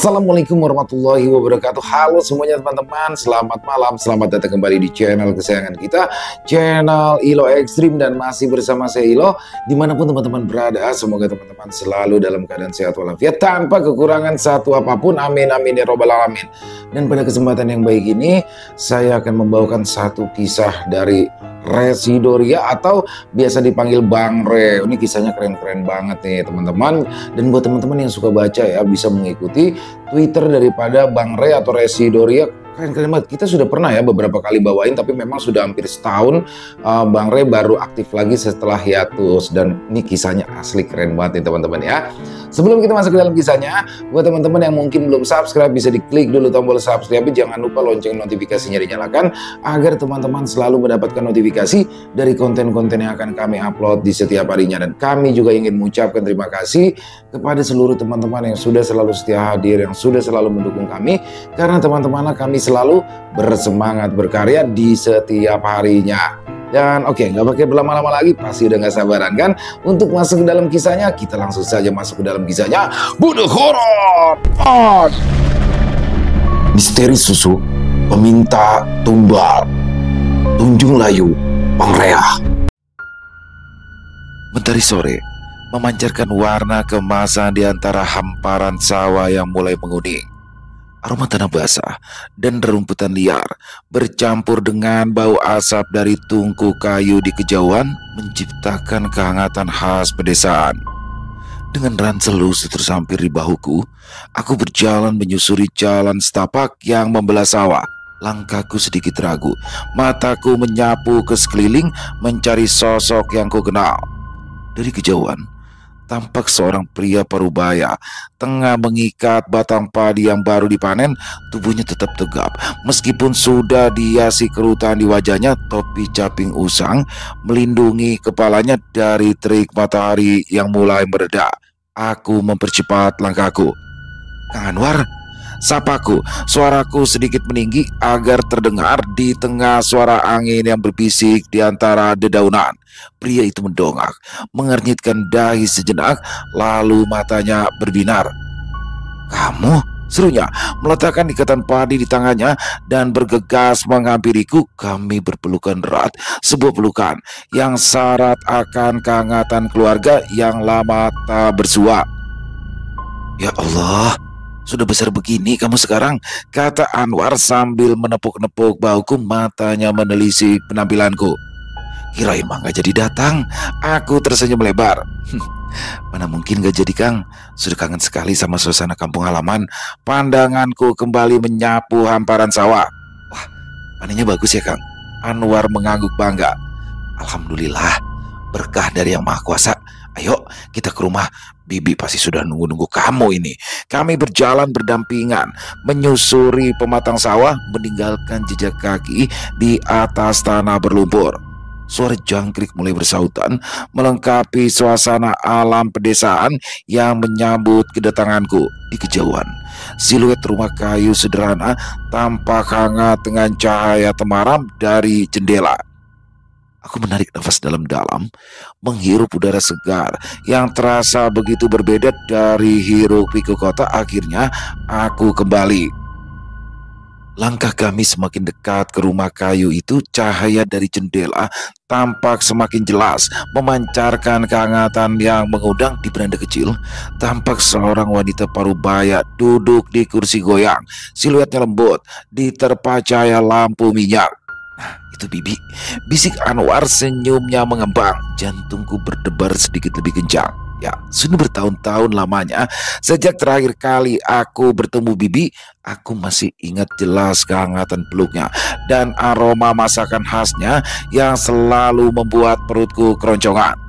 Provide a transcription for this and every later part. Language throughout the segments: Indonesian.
Assalamualaikum warahmatullahi wabarakatuh. Halo semuanya teman-teman, selamat malam, selamat datang kembali di channel kesayangan kita, channel Ilo Ekstrim, dan masih bersama saya Ilo. Dimanapun teman-teman berada, semoga teman-teman selalu dalam keadaan sehat walafiat tanpa kekurangan satu apapun, amin amin ya robbal alamin. Dan pada kesempatan yang baik ini, saya akan membawakan satu kisah dari Residoria atau biasa dipanggil Bang Re. Ini kisahnya keren-keren banget nih teman-teman. Dan buat teman-teman yang suka baca ya, bisa mengikuti Twitter daripada Bang Re atau Residoria. Keren-keren banget. Kita sudah pernah ya beberapa kali bawain, tapi memang sudah hampir setahun Bang Re baru aktif lagi setelah hiatus. Dan ini kisahnya asli keren banget nih teman-teman ya. Sebelum kita masuk ke dalam kisahnya, buat teman-teman yang mungkin belum subscribe, bisa diklik dulu tombol subscribe. Jangan lupa lonceng notifikasinya dinyalakan agar teman-teman selalu mendapatkan notifikasi dari konten-konten yang akan kami upload di setiap harinya. Dan kami juga ingin mengucapkan terima kasih kepada seluruh teman-teman yang sudah selalu setia hadir, yang sudah selalu mendukung kami, karena teman-teman kami selalu bersemangat berkarya di setiap harinya. Dan oke, nggak pakai berlama-lama lagi, pasti udah nggak sabaran kan untuk masuk ke dalam kisahnya. Kita langsung saja masuk ke dalam kisahnya. Bunuh horor on. Misteri susu peminta tumbal, Tunjung Layu, Pangreah. Mentari sore memancarkan warna keemasan di antara hamparan sawah yang mulai menguning. Aroma tanah basah dan rerumputan liar bercampur dengan bau asap dari tungku kayu di kejauhan menciptakan kehangatan khas pedesaan. Dengan ransel lusuh tersampir di bahuku, aku berjalan menyusuri jalan setapak yang membelah sawah. Langkahku sedikit ragu, mataku menyapu ke sekeliling mencari sosok yang kukenal. Dari kejauhan, tampak seorang pria parubaya tengah mengikat batang padi yang baru dipanen. Tubuhnya tetap tegap meskipun sudah dihiasi kerutan di wajahnya. Topi caping usang melindungi kepalanya dari terik matahari yang mulai mereda. Aku mempercepat langkahku. "Kang Anwar," sapaku. Suaraku sedikit meninggi agar terdengar di tengah suara angin yang berbisik di antara dedaunan. Pria itu mendongak, mengernyitkan dahi sejenak, lalu matanya berbinar. "Kamu?" serunya, meletakkan ikatan padi di tangannya dan bergegas menghampiriku. Kami berpelukan erat, sebuah pelukan yang syarat akan kehangatan keluarga yang lama tak bersua. "Ya Allah, sudah besar begini kamu sekarang," kata Anwar sambil menepuk-nepuk bahuku. Matanya menelisik penampilanku. "Kirain mah gak jadi datang." Aku tersenyum lebar. "Mana mungkin gak jadi, Kang. Sudah kangen sekali sama suasana kampung halaman." Pandanganku kembali menyapu hamparan sawah. "Wah, panennya bagus ya, Kang." Anwar mengangguk bangga. "Alhamdulillah, berkah dari Yang Maha Kuasa. Ayo kita ke rumah. Bibi pasti sudah nunggu-nunggu kamu ini." Kami berjalan berdampingan menyusuri pematang sawah, meninggalkan jejak kaki di atas tanah berlumpur. Suara jangkrik mulai bersautan, melengkapi suasana alam pedesaan yang menyambut kedatanganku. Di kejauhan, siluet rumah kayu sederhana tampak hangat dengan cahaya temaram dari jendela. Aku menarik nafas dalam-dalam, menghirup udara segar yang terasa begitu berbeda dari hiruk-pikuk kota. Akhirnya aku kembali. Langkah kami semakin dekat ke rumah kayu itu. Cahaya dari jendela tampak semakin jelas, memancarkan kehangatan yang mengundang. Di beranda kecil, tampak seorang wanita parubaya duduk di kursi goyang. Siluetnya lembut diterpa cahaya lampu minyak. "Nah, itu Bibi," bisik Anwar, senyumnya mengembang. Jantungku berdebar sedikit lebih kencang. Ya, sudah bertahun-tahun lamanya sejak terakhir kali aku bertemu Bibi. Aku masih ingat jelas kehangatan peluknya dan aroma masakan khasnya yang selalu membuat perutku keroncongan.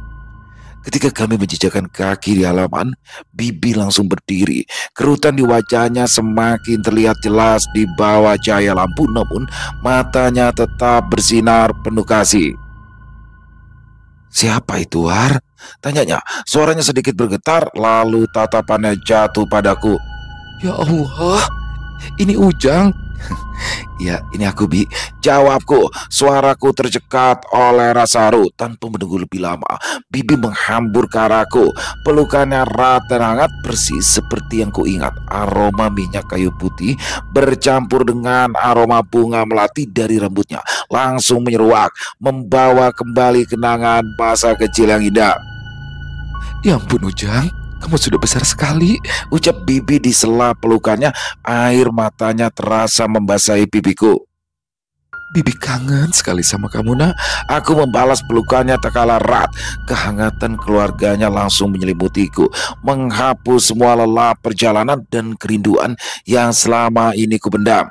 Ketika kami menjejakkan kaki di halaman, Bibi langsung berdiri. Kerutan di wajahnya semakin terlihat jelas di bawah cahaya lampu, namun matanya tetap bersinar penuh kasih. "Siapa itu, War?" tanyanya. Suaranya sedikit bergetar, lalu tatapannya jatuh padaku. "Ya Allah, ini Ujang." Ya, ini aku, Bi. Jawabku. Suaraku tercekat oleh rasa haru. Tanpa menunggu lebih lama, Bibi menghambur ke arahku. Pelukannya erat dan hangat persis seperti yang kuingat. Aroma minyak kayu putih bercampur dengan aroma bunga melati dari rambutnya langsung menyeruak, membawa kembali kenangan masa kecil yang indah. Ya ampun Ujang, kamu sudah besar sekali, ucap Bibi di sela pelukannya. Air matanya terasa membasahi pipiku. Bibi kangen sekali sama kamu nak. Aku membalas pelukannya tak kalah erat. Kehangatan keluarganya langsung menyelimutiku, menghapus semua lelah perjalanan dan kerinduan yang selama ini kubendam.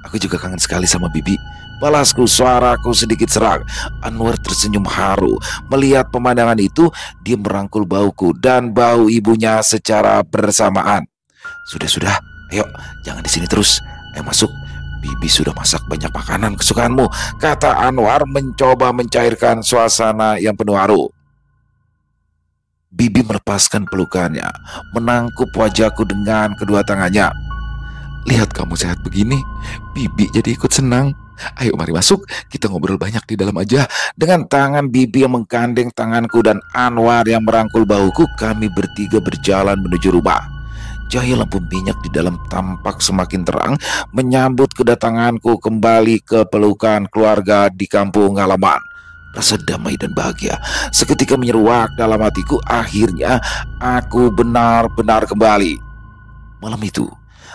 Aku juga kangen sekali sama Bibi. Balasku, suaraku sedikit serak. Anwar tersenyum haru. Melihat pemandangan itu, dia merangkul bauku dan bau ibunya secara bersamaan. Sudah, ayo, jangan di sini terus. Ayo masuk. Bibi sudah masak banyak makanan kesukaanmu, kata Anwar mencoba mencairkan suasana yang penuh haru. Bibi melepaskan pelukannya, menangkup wajahku dengan kedua tangannya. Lihat kamu sehat begini, Bibi jadi ikut senang. Ayo mari masuk, kita ngobrol banyak di dalam aja. Dengan tangan Bibi yang menggandeng tanganku dan Anwar yang merangkul bahuku, kami bertiga berjalan menuju rumah. Cahaya lampu minyak di dalam tampak semakin terang, menyambut kedatanganku kembali ke pelukan keluarga di kampung halaman. Rasa damai dan bahagia seketika menyeruak dalam hatiku. Akhirnya aku benar-benar kembali. Malam itu,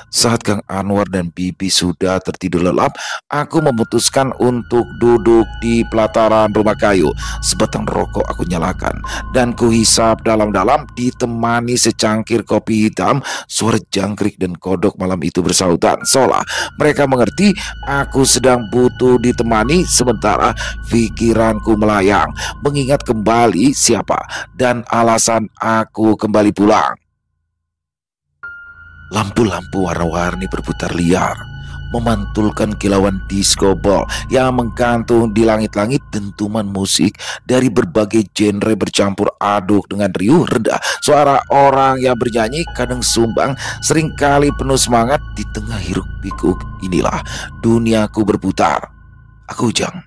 saat Kang Anwar dan Bibi sudah tertidur lelap, aku memutuskan untuk duduk di pelataran rumah kayu. Sebatang rokok aku nyalakan dan kuhisap dalam-dalam ditemani secangkir kopi hitam. Suara jangkrik dan kodok malam itu bersautan, seolah mereka mengerti aku sedang butuh ditemani. Sementara pikiranku melayang, mengingat kembali siapa dan alasan aku kembali pulang. Lampu-lampu warna-warni berputar liar, memantulkan kilauan disco ball yang menggantung di langit-langit. Dentuman musik dari berbagai genre bercampur aduk dengan riuh rendah. Suara orang yang bernyanyi kadang sumbang, seringkali penuh semangat. Di tengah hiruk pikuk inilah duniaku berputar. Aku Ujang,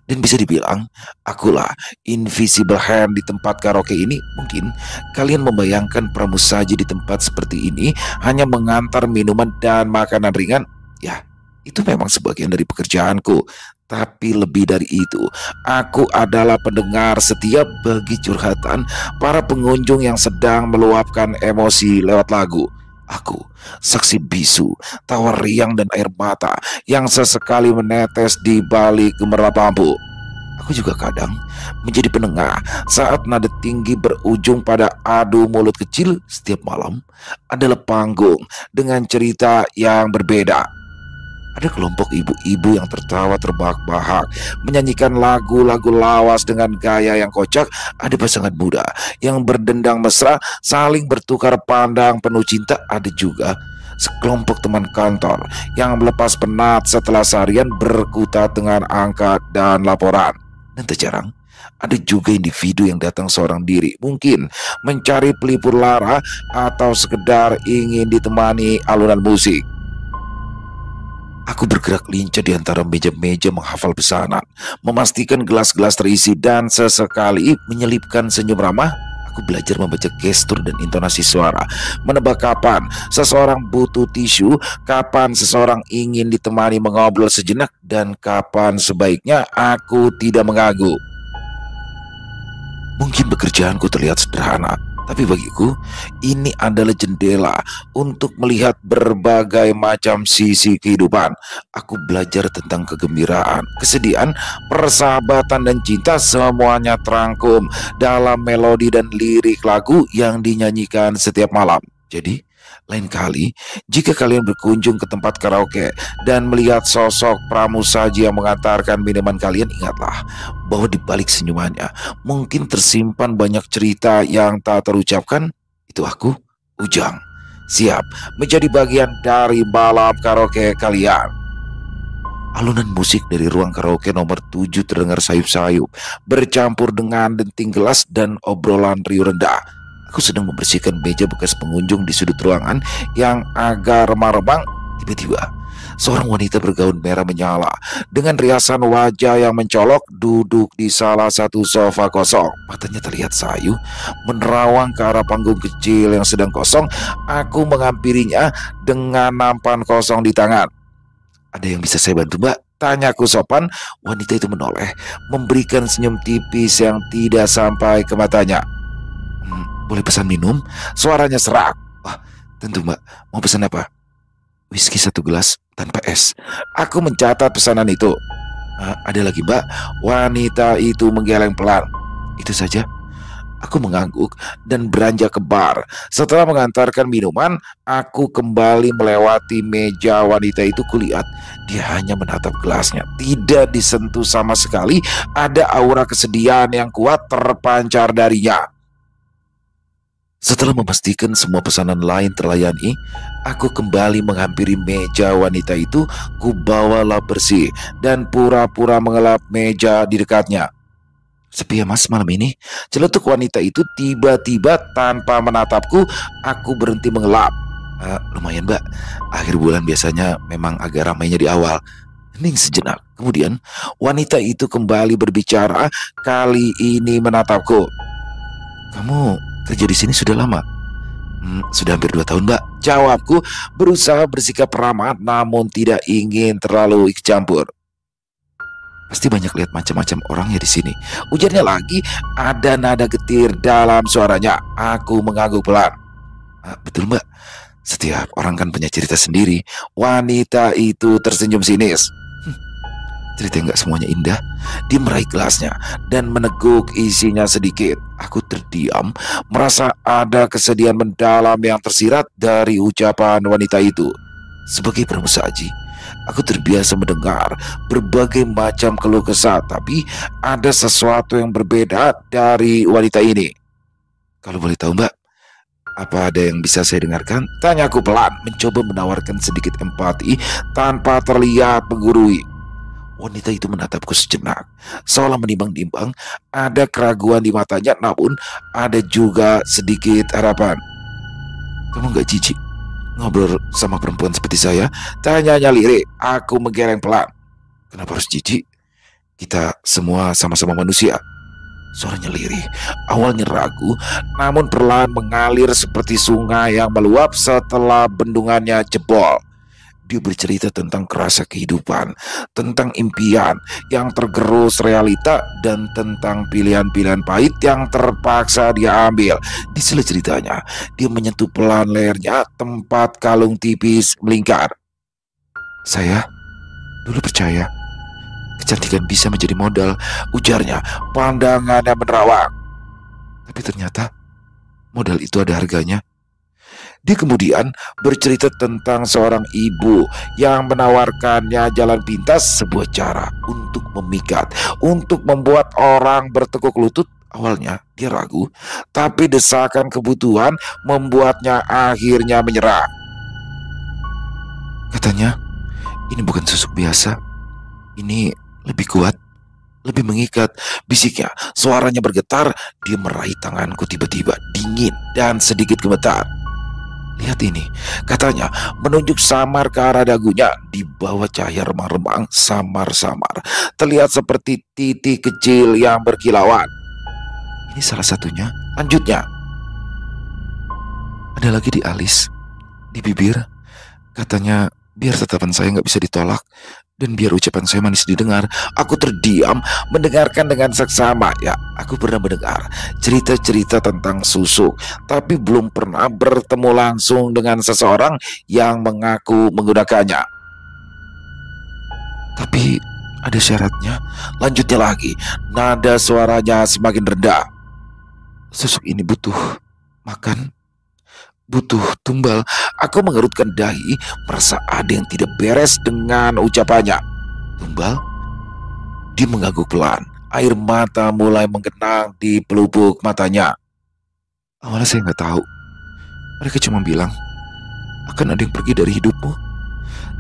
dan bisa dibilang akulah invisible hand di tempat karaoke ini. Mungkin kalian membayangkan pramusaji di tempat seperti ini hanya mengantar minuman dan makanan ringan. Ya, itu memang sebagian dari pekerjaanku. Tapi lebih dari itu, aku adalah pendengar setia bagi curhatan para pengunjung yang sedang meluapkan emosi lewat lagu. Aku saksi bisu tawa riang dan air mata yang sesekali menetes di balik gemerlap lampu. Aku juga kadang menjadi penengah saat nada tinggi berujung pada adu mulut kecil. Setiap malam adalah panggung dengan cerita yang berbeda. Ada kelompok ibu-ibu yang tertawa terbahak-bahak menyanyikan lagu-lagu lawas dengan gaya yang kocak. Ada pasangan muda yang berdendang mesra saling bertukar pandang penuh cinta. Ada juga sekelompok teman kantor yang melepas penat setelah seharian berkutat dengan angka dan laporan. Dan tak jarang ada juga individu yang datang seorang diri, mungkin mencari pelipur lara atau sekedar ingin ditemani alunan musik. Aku bergerak lincah di antara meja-meja menghafal pesanan, memastikan gelas-gelas terisi, dan sesekali menyelipkan senyum ramah. Aku belajar membaca gestur dan intonasi suara, menebak kapan seseorang butuh tisu, kapan seseorang ingin ditemani mengobrol sejenak, dan kapan sebaiknya aku tidak mengganggu. Mungkin pekerjaanku terlihat sederhana, tapi bagiku ini adalah jendela untuk melihat berbagai macam sisi kehidupan. Aku belajar tentang kegembiraan, kesedihan, persahabatan, dan cinta. Semuanya terangkum dalam melodi dan lirik lagu yang dinyanyikan setiap malam. Jadi, lain kali jika kalian berkunjung ke tempat karaoke dan melihat sosok pramusaji yang mengantarkan minuman kalian, ingatlah bahwa di balik senyumannya mungkin tersimpan banyak cerita yang tak terucapkan. Itu aku, Ujang, siap menjadi bagian dari malam karaoke kalian. Alunan musik dari ruang karaoke nomor 7 terdengar sayup-sayup, bercampur dengan denting gelas dan obrolan riuh rendah. Aku sedang membersihkan meja bekas pengunjung di sudut ruangan yang agak remang-remang. Tiba-tiba Seorang wanita bergaun merah menyala dengan riasan wajah yang mencolok duduk di salah satu sofa kosong. Matanya terlihat sayu, menerawang ke arah panggung kecil yang sedang kosong. Aku menghampirinya dengan nampan kosong di tangan. Ada yang bisa saya bantu, Mbak? Tanyaku sopan. Wanita itu menoleh, memberikan senyum tipis yang tidak sampai ke matanya. Boleh pesan minum? Suaranya serak. Wah, tentu, Mbak. Mau pesan apa? Whisky 1 gelas tanpa es. Aku mencatat pesanan itu. Ada lagi, Mbak. Wanita itu menggeleng pelan. Itu saja. Aku mengangguk dan beranjak ke bar. Setelah mengantarkan minuman, aku kembali melewati meja wanita itu. Kulihat dia hanya menatap gelasnya, tidak disentuh sama sekali. Ada aura kesedihan yang kuat terpancar darinya. Setelah memastikan semua pesanan lain terlayani, aku kembali menghampiri meja wanita itu. Kubawa lap bersih dan pura-pura mengelap meja di dekatnya. Sepi ya, Mas, malam ini? Celetuk wanita itu tiba-tiba tanpa menatapku. Aku berhenti mengelap. Lumayan, Mbak. Akhir bulan biasanya memang agak ramainya di awal. Hening sejenak. Kemudian wanita itu kembali berbicara, kali ini menatapku. Kamu kerja di sini sudah lama? Sudah hampir 2 tahun, Mbak. Jawabku, berusaha bersikap ramah namun tidak ingin terlalu ikut campur. Pasti banyak lihat macam-macam orangnya di sini. Ujarnya lagi, ada nada getir dalam suaranya. Aku mengangguk pelan. Betul, Mbak. Setiap orang kan punya cerita sendiri. Wanita itu tersenyum sinis. Cerita nggak semuanya indah. Dia meraih gelasnya dan meneguk isinya sedikit. Aku terdiam, merasa ada kesedihan mendalam yang tersirat dari ucapan wanita itu. Sebagai pramusaji, aku terbiasa mendengar berbagai macam keluh kesah, tapi ada sesuatu yang berbeda dari wanita ini. Kalau boleh tahu, Mbak, apa ada yang bisa saya dengarkan? Tanyaku pelan, mencoba menawarkan sedikit empati tanpa terlihat menggurui. Wanita itu menatapku sejenak, seolah menimbang-nimbang. Ada keraguan di matanya, namun ada juga sedikit harapan. Kamu gak jijik ngobrol sama perempuan seperti saya? Tanyanya lirik. Aku menggeleng pelan. Kenapa harus jijik? Kita semua sama-sama manusia. Suaranya lirih, awalnya ragu, namun perlahan mengalir seperti sungai yang meluap setelah bendungannya jebol. Dia bercerita tentang kerasa kehidupan, tentang impian yang tergerus realita, dan tentang pilihan-pilihan pahit yang terpaksa dia ambil. Di sela ceritanya, dia menyentuh pelan lehernya, tempat kalung tipis melingkar. Saya dulu percaya kecantikan bisa menjadi modal, ujarnya, pandangannya menerawang. Tapi ternyata modal itu ada harganya. Dia kemudian bercerita tentang seorang ibu yang menawarkannya jalan pintas, sebuah cara untuk memikat, untuk membuat orang bertekuk lutut. Awalnya dia ragu, tapi desakan kebutuhan membuatnya akhirnya menyerah. Katanya, ini bukan susuk biasa, ini lebih kuat, lebih mengikat. Bisiknya, suaranya bergetar. Dia meraih tanganku tiba-tiba, dingin dan sedikit gemetar. Lihat ini, katanya, menunjuk samar ke arah dagunya. Di bawah cahaya remang-remang, samar-samar terlihat seperti titik kecil yang berkilauan. Ini salah satunya. Lanjutnya, ada lagi di alis, di bibir. Katanya, biar tatapan saya nggak bisa ditolak, dan biar ucapan saya manis didengar. Aku terdiam, mendengarkan dengan seksama. Ya, aku pernah mendengar cerita-cerita tentang susuk, tapi belum pernah bertemu langsung dengan seseorang yang mengaku menggunakannya. Tapi ada syaratnya. Lanjutnya lagi, nada suaranya semakin rendah. Susuk ini butuh makan, butuh tumbal. Aku mengerutkan dahi, merasa ada yang tidak beres dengan ucapannya. Tumbal? Dia mengangguk pelan. Air mata mulai menggenang di pelupuk matanya. Awalnya saya nggak tahu. Mereka cuma bilang, akan ada yang pergi dari hidupmu.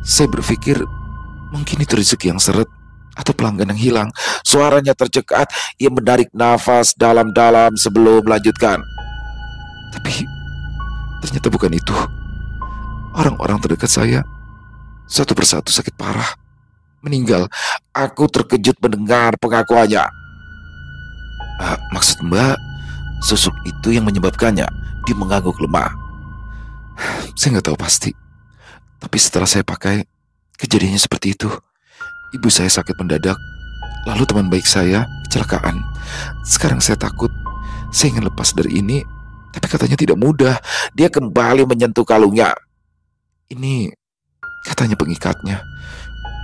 Saya berpikir, mungkin itu rezeki yang seret, atau pelanggan yang hilang. Suaranya tercekat. Ia menarik nafas dalam-dalam sebelum melanjutkan. Tapi ternyata bukan itu. Orang-orang terdekat saya Satu persatu sakit parah, meninggal. Aku terkejut mendengar pengakuannya. Maksud Mbak, susuk itu yang menyebabkannya? Dia mengangguk lemah. Saya nggak tahu pasti, tapi setelah saya pakai, kejadiannya seperti itu. Ibu saya sakit mendadak, lalu teman baik saya kecelakaan. Sekarang saya takut. Saya ingin lepas dari ini, tapi katanya tidak mudah. Dia kembali menyentuh kalungnya. Ini katanya pengikatnya.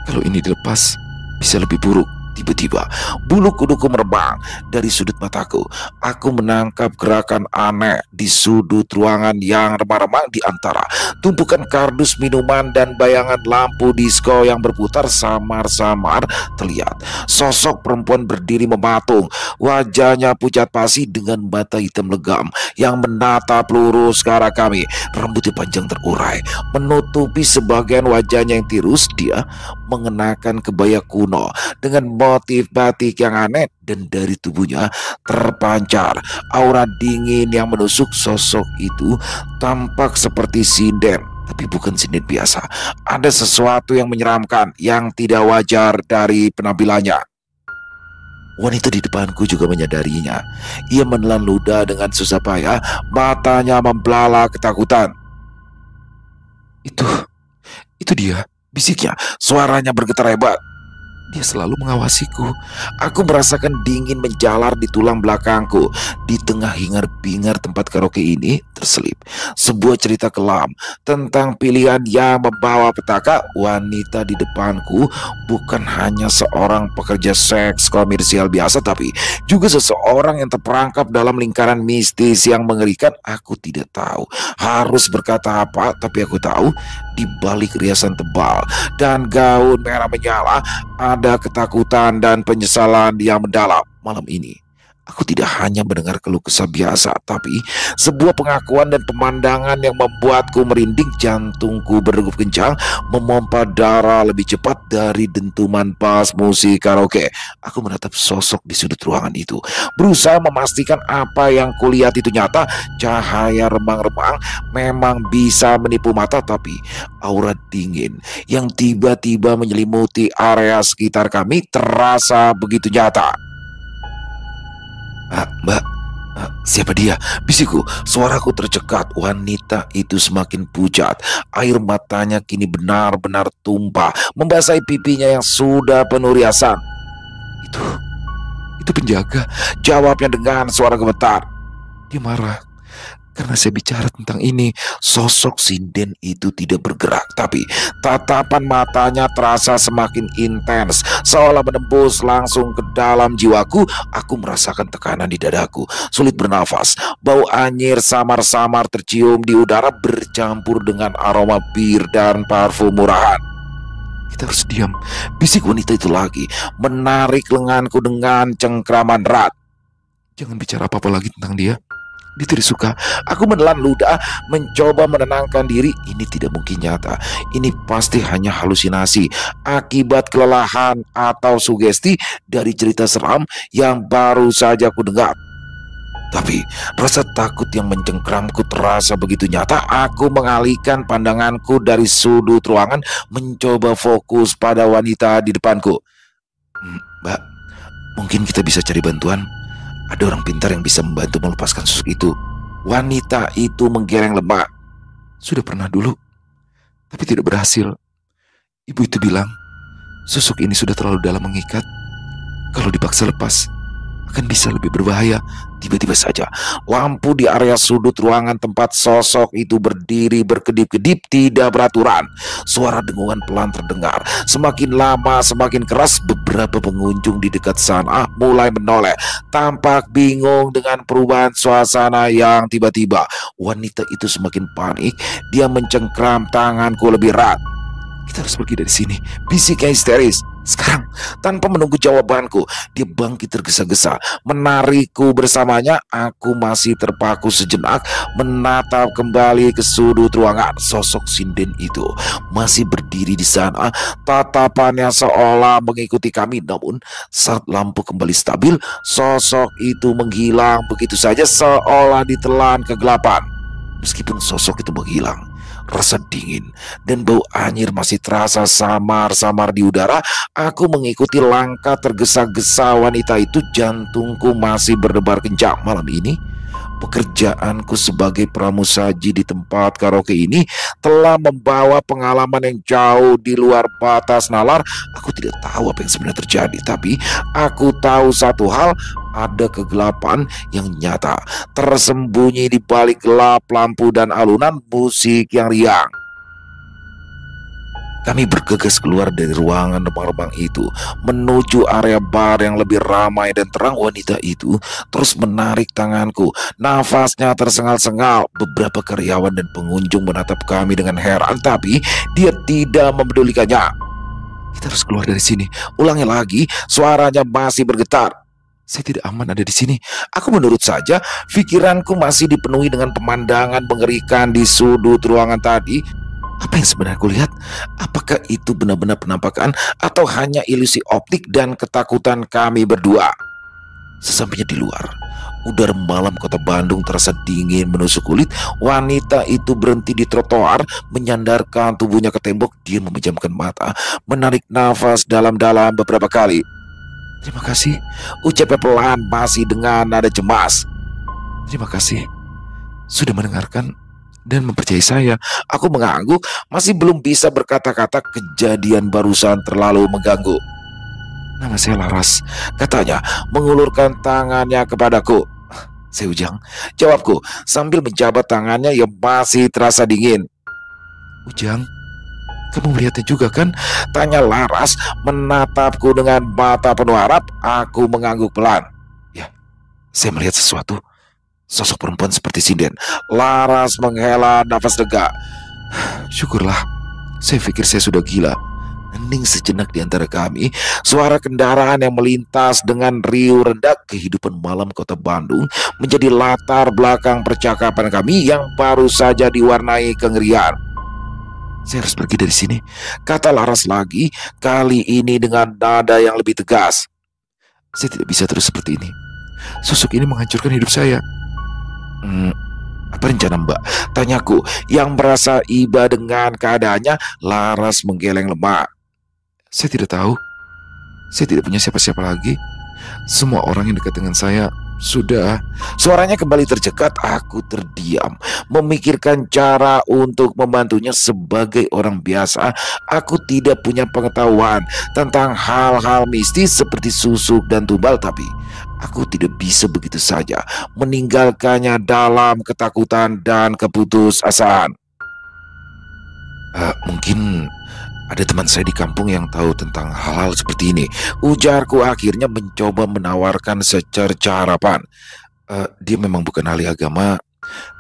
Kalau ini dilepas, bisa lebih buruk. Tiba-tiba, bulu kuduku merebang dari sudut mataku. Aku menangkap gerakan aneh di sudut ruangan yang remang-remang di antara tumpukan kardus minuman dan bayangan lampu disko yang berputar samar-samar terlihat. Sosok perempuan berdiri mematung, wajahnya pucat pasi dengan mata hitam legam yang menatap lurus ke arah kami. Rambutnya panjang terurai, menutupi sebagian wajahnya yang tirus. Dia mengenakan kebaya kuno dengan motif batik yang aneh, dan dari tubuhnya terpancar aura dingin yang menusuk. Sosok itu tampak seperti sinden, tapi bukan sinden biasa. Ada sesuatu yang menyeramkan, yang tidak wajar dari penampilannya. Wanita di depanku juga menyadarinya. Ia menelan ludah dengan susah payah, matanya membelalak ketakutan. Itu dia, bisiknya. Suaranya bergetar hebat. Dia selalu mengawasiku. Aku merasakan dingin menjalar di tulang belakangku. Di tengah hingar-bingar tempat karaoke ini terselip sebuah cerita kelam tentang pilihan yang membawa petaka. Wanita di depanku bukan hanya seorang pekerja seks komersial biasa, tapi juga seseorang yang terperangkap dalam lingkaran mistis yang mengerikan. Aku tidak tahu harus berkata apa, tapi aku tahu di balik riasan tebal dan gaun merah menyala ada ketakutan dan penyesalan yang mendalam. Malam ini aku tidak hanya mendengar keluh kesah biasa, tapi sebuah pengakuan dan pemandangan yang membuatku merinding. Jantungku berdegup kencang, memompa darah lebih cepat dari dentuman bas musik karaoke. Aku menatap sosok di sudut ruangan itu, berusaha memastikan apa yang kulihat itu nyata. Cahaya remang-remang memang bisa menipu mata, tapi aura dingin yang tiba-tiba menyelimuti area sekitar kami terasa begitu nyata. Mbak, siapa dia? Bisikku. Suaraku tercekat. Wanita itu semakin pucat. Air matanya kini benar-benar tumpah, membasahi pipinya yang sudah penuh riasan. Itu penjaga, jawabnya dengan suara gemetar. Dia marah karena saya bicara tentang ini. Sosok sinden itu tidak bergerak, tapi tatapan matanya terasa semakin intens, seolah menembus langsung ke dalam jiwaku. Aku merasakan tekanan di dadaku, sulit bernafas. Bau anyir samar-samar tercium di udara, bercampur dengan aroma bir dan parfum murahan. Kita harus diam, bisik wanita itu lagi, menarik lenganku dengan cengkraman erat. Jangan bicara apa-apa lagi tentang dia. Dia tidak suka. Aku menelan ludah, mencoba menenangkan diri. Ini tidak mungkin nyata. Ini pasti hanya halusinasi akibat kelelahan atau sugesti dari cerita seram yang baru saja aku dengar. Tapi rasa takut yang mencengkramku terasa begitu nyata. Aku mengalihkan pandanganku dari sudut ruangan, mencoba fokus pada wanita di depanku. Mbak, mungkin kita bisa cari bantuan. Ada orang pintar yang bisa membantu melepaskan susuk itu. Wanita itu menggeleng lemah. Sudah pernah dulu, tapi tidak berhasil. Ibu itu bilang, susuk ini sudah terlalu dalam mengikat. Kalau dipaksa lepas, akan bisa lebih berbahaya. Tiba-tiba saja, lampu di area sudut ruangan tempat sosok itu berdiri berkedip-kedip tidak beraturan. Suara dengungan pelan terdengar. Semakin lama semakin keras. Beberapa pengunjung di dekat sana mulai menoleh, tampak bingung dengan perubahan suasana yang tiba-tiba. Wanita itu semakin panik. Dia mencengkram tanganku lebih erat. Kita harus pergi dari sini, bisiknya histeris. Sekarang, tanpa menunggu jawabanku, dia bangkit tergesa-gesa, menarikku bersamanya. Aku masih terpaku sejenak, menatap kembali ke sudut ruangan. Sosok sinden itu masih berdiri di sana, tatapannya seolah mengikuti kami. Namun, saat lampu kembali stabil, sosok itu menghilang begitu saja, seolah ditelan kegelapan. Meskipun sosok itu menghilang, Rasa dingin dan bau anyir masih terasa samar-samar di udara. Aku mengikuti langkah tergesa-gesa wanita itu. Jantungku masih berdebar kencang. Malam ini pekerjaanku sebagai pramusaji di tempat karaoke ini telah membawa pengalaman yang jauh di luar batas nalar. Aku tidak tahu apa yang sebenarnya terjadi, tapi aku tahu satu hal: ada kegelapan yang nyata tersembunyi di balik gelap lampu dan alunan musik yang riang. Kami bergegas keluar dari ruangan remang-remang itu menuju area bar yang lebih ramai dan terang. Wanita itu terus menarik tanganku. Nafasnya tersengal-sengal. Beberapa karyawan dan pengunjung menatap kami dengan heran, tapi dia tidak mempedulikannya. Kita harus keluar dari sini. Ulangi lagi, suaranya masih bergetar. Saya tidak aman ada di sini. Aku menurut saja. Pikiranku masih dipenuhi dengan pemandangan mengerikan di sudut ruangan tadi. Apa yang sebenarnya aku lihat? Apakah itu benar-benar penampakan atau hanya ilusi optik dan ketakutan kami berdua? Sesampainya di luar, udara malam kota Bandung terasa dingin menusuk kulit. Wanita itu berhenti di trotoar, menyandarkan tubuhnya ke tembok. Dia memejamkan mata, menarik nafas dalam-dalam beberapa kali. Terima kasih, ucapnya pelan masih dengan nada cemas. Terima kasih sudah mendengarkan dan mempercayai saya. Aku mengangguk, masih belum bisa berkata-kata. Kejadian barusan terlalu mengganggu. Nama saya Laras, katanya mengulurkan tangannya kepadaku. Saya Ujang, jawabku sambil menjabat tangannya yang masih terasa dingin. Ujang, kamu melihatnya juga kan? Tanya Laras menatapku dengan mata penuh harap. Aku mengangguk pelan. Ya, saya melihat sesuatu. Sosok perempuan seperti sinden. Laras menghela nafas lega. Syukurlah, saya pikir saya sudah gila. Hening sejenak di antara kami. Suara kendaraan yang melintas dengan riuh rendah. Kehidupan malam kota Bandung menjadi latar belakang percakapan kami yang baru saja diwarnai kengerian. Saya harus pergi dari sini, kata Laras lagi, kali ini dengan nada yang lebih tegas. Saya tidak bisa terus seperti ini. Sosok ini menghancurkan hidup saya. Apa rencana Mbak? Tanyaku yang merasa iba dengan keadaannya. Laras menggeleng lemah. Saya tidak tahu. Saya tidak punya siapa-siapa lagi. Semua orang yang dekat dengan saya sudah. Suaranya kembali tercekat. Aku terdiam, memikirkan cara untuk membantunya. Sebagai orang biasa, aku tidak punya pengetahuan tentang hal-hal mistis seperti susuk dan tumbal. Tapi aku tidak bisa begitu saja meninggalkannya dalam ketakutan dan keputusasaan. Mungkin ada teman saya di kampung yang tahu tentang hal-hal seperti ini, ujarku akhirnya mencoba menawarkan secerca harapan. Dia memang bukan ahli agama,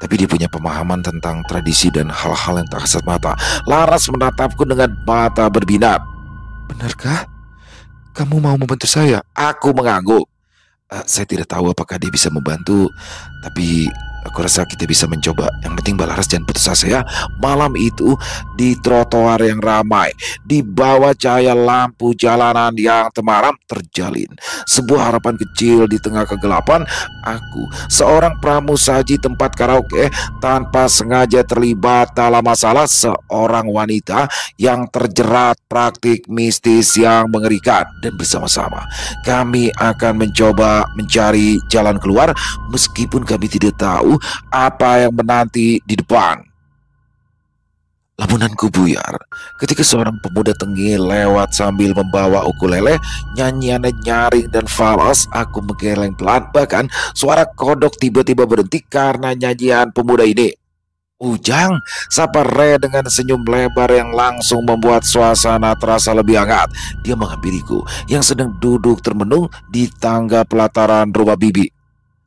tapi dia punya pemahaman tentang tradisi dan hal-hal yang tak kasat mata. Laras menatapku dengan mata berbinar. Benarkah? Kamu mau membantu saya? Aku mengangguk. Saya tidak tahu apakah dia bisa membantu, tapi aku rasa kita bisa mencoba. Yang penting Mbak Laras jangan putus asa ya. Malam itu di trotoar yang ramai, di bawah cahaya lampu jalanan yang temaram, terjalin sebuah harapan kecil di tengah kegelapan. Aku, seorang pramusaji tempat karaoke, tanpa sengaja terlibat dalam masalah seorang wanita yang terjerat praktik mistis yang mengerikan. Dan bersama-sama kami akan mencoba mencari jalan keluar, meskipun kami tidak tahu apa yang menanti di depan. Lamunanku buyar ketika seorang pemuda tengil lewat sambil membawa ukulele. Nyanyiannya nyaring dan falas. Aku menggeleng pelan, bahkan suara kodok tiba-tiba berhenti karena nyanyian pemuda ini. Ujang, sapa Re dengan senyum lebar yang langsung membuat suasana terasa lebih hangat. Dia menghampiriku yang sedang duduk termenung di tangga pelataran rumah bibi.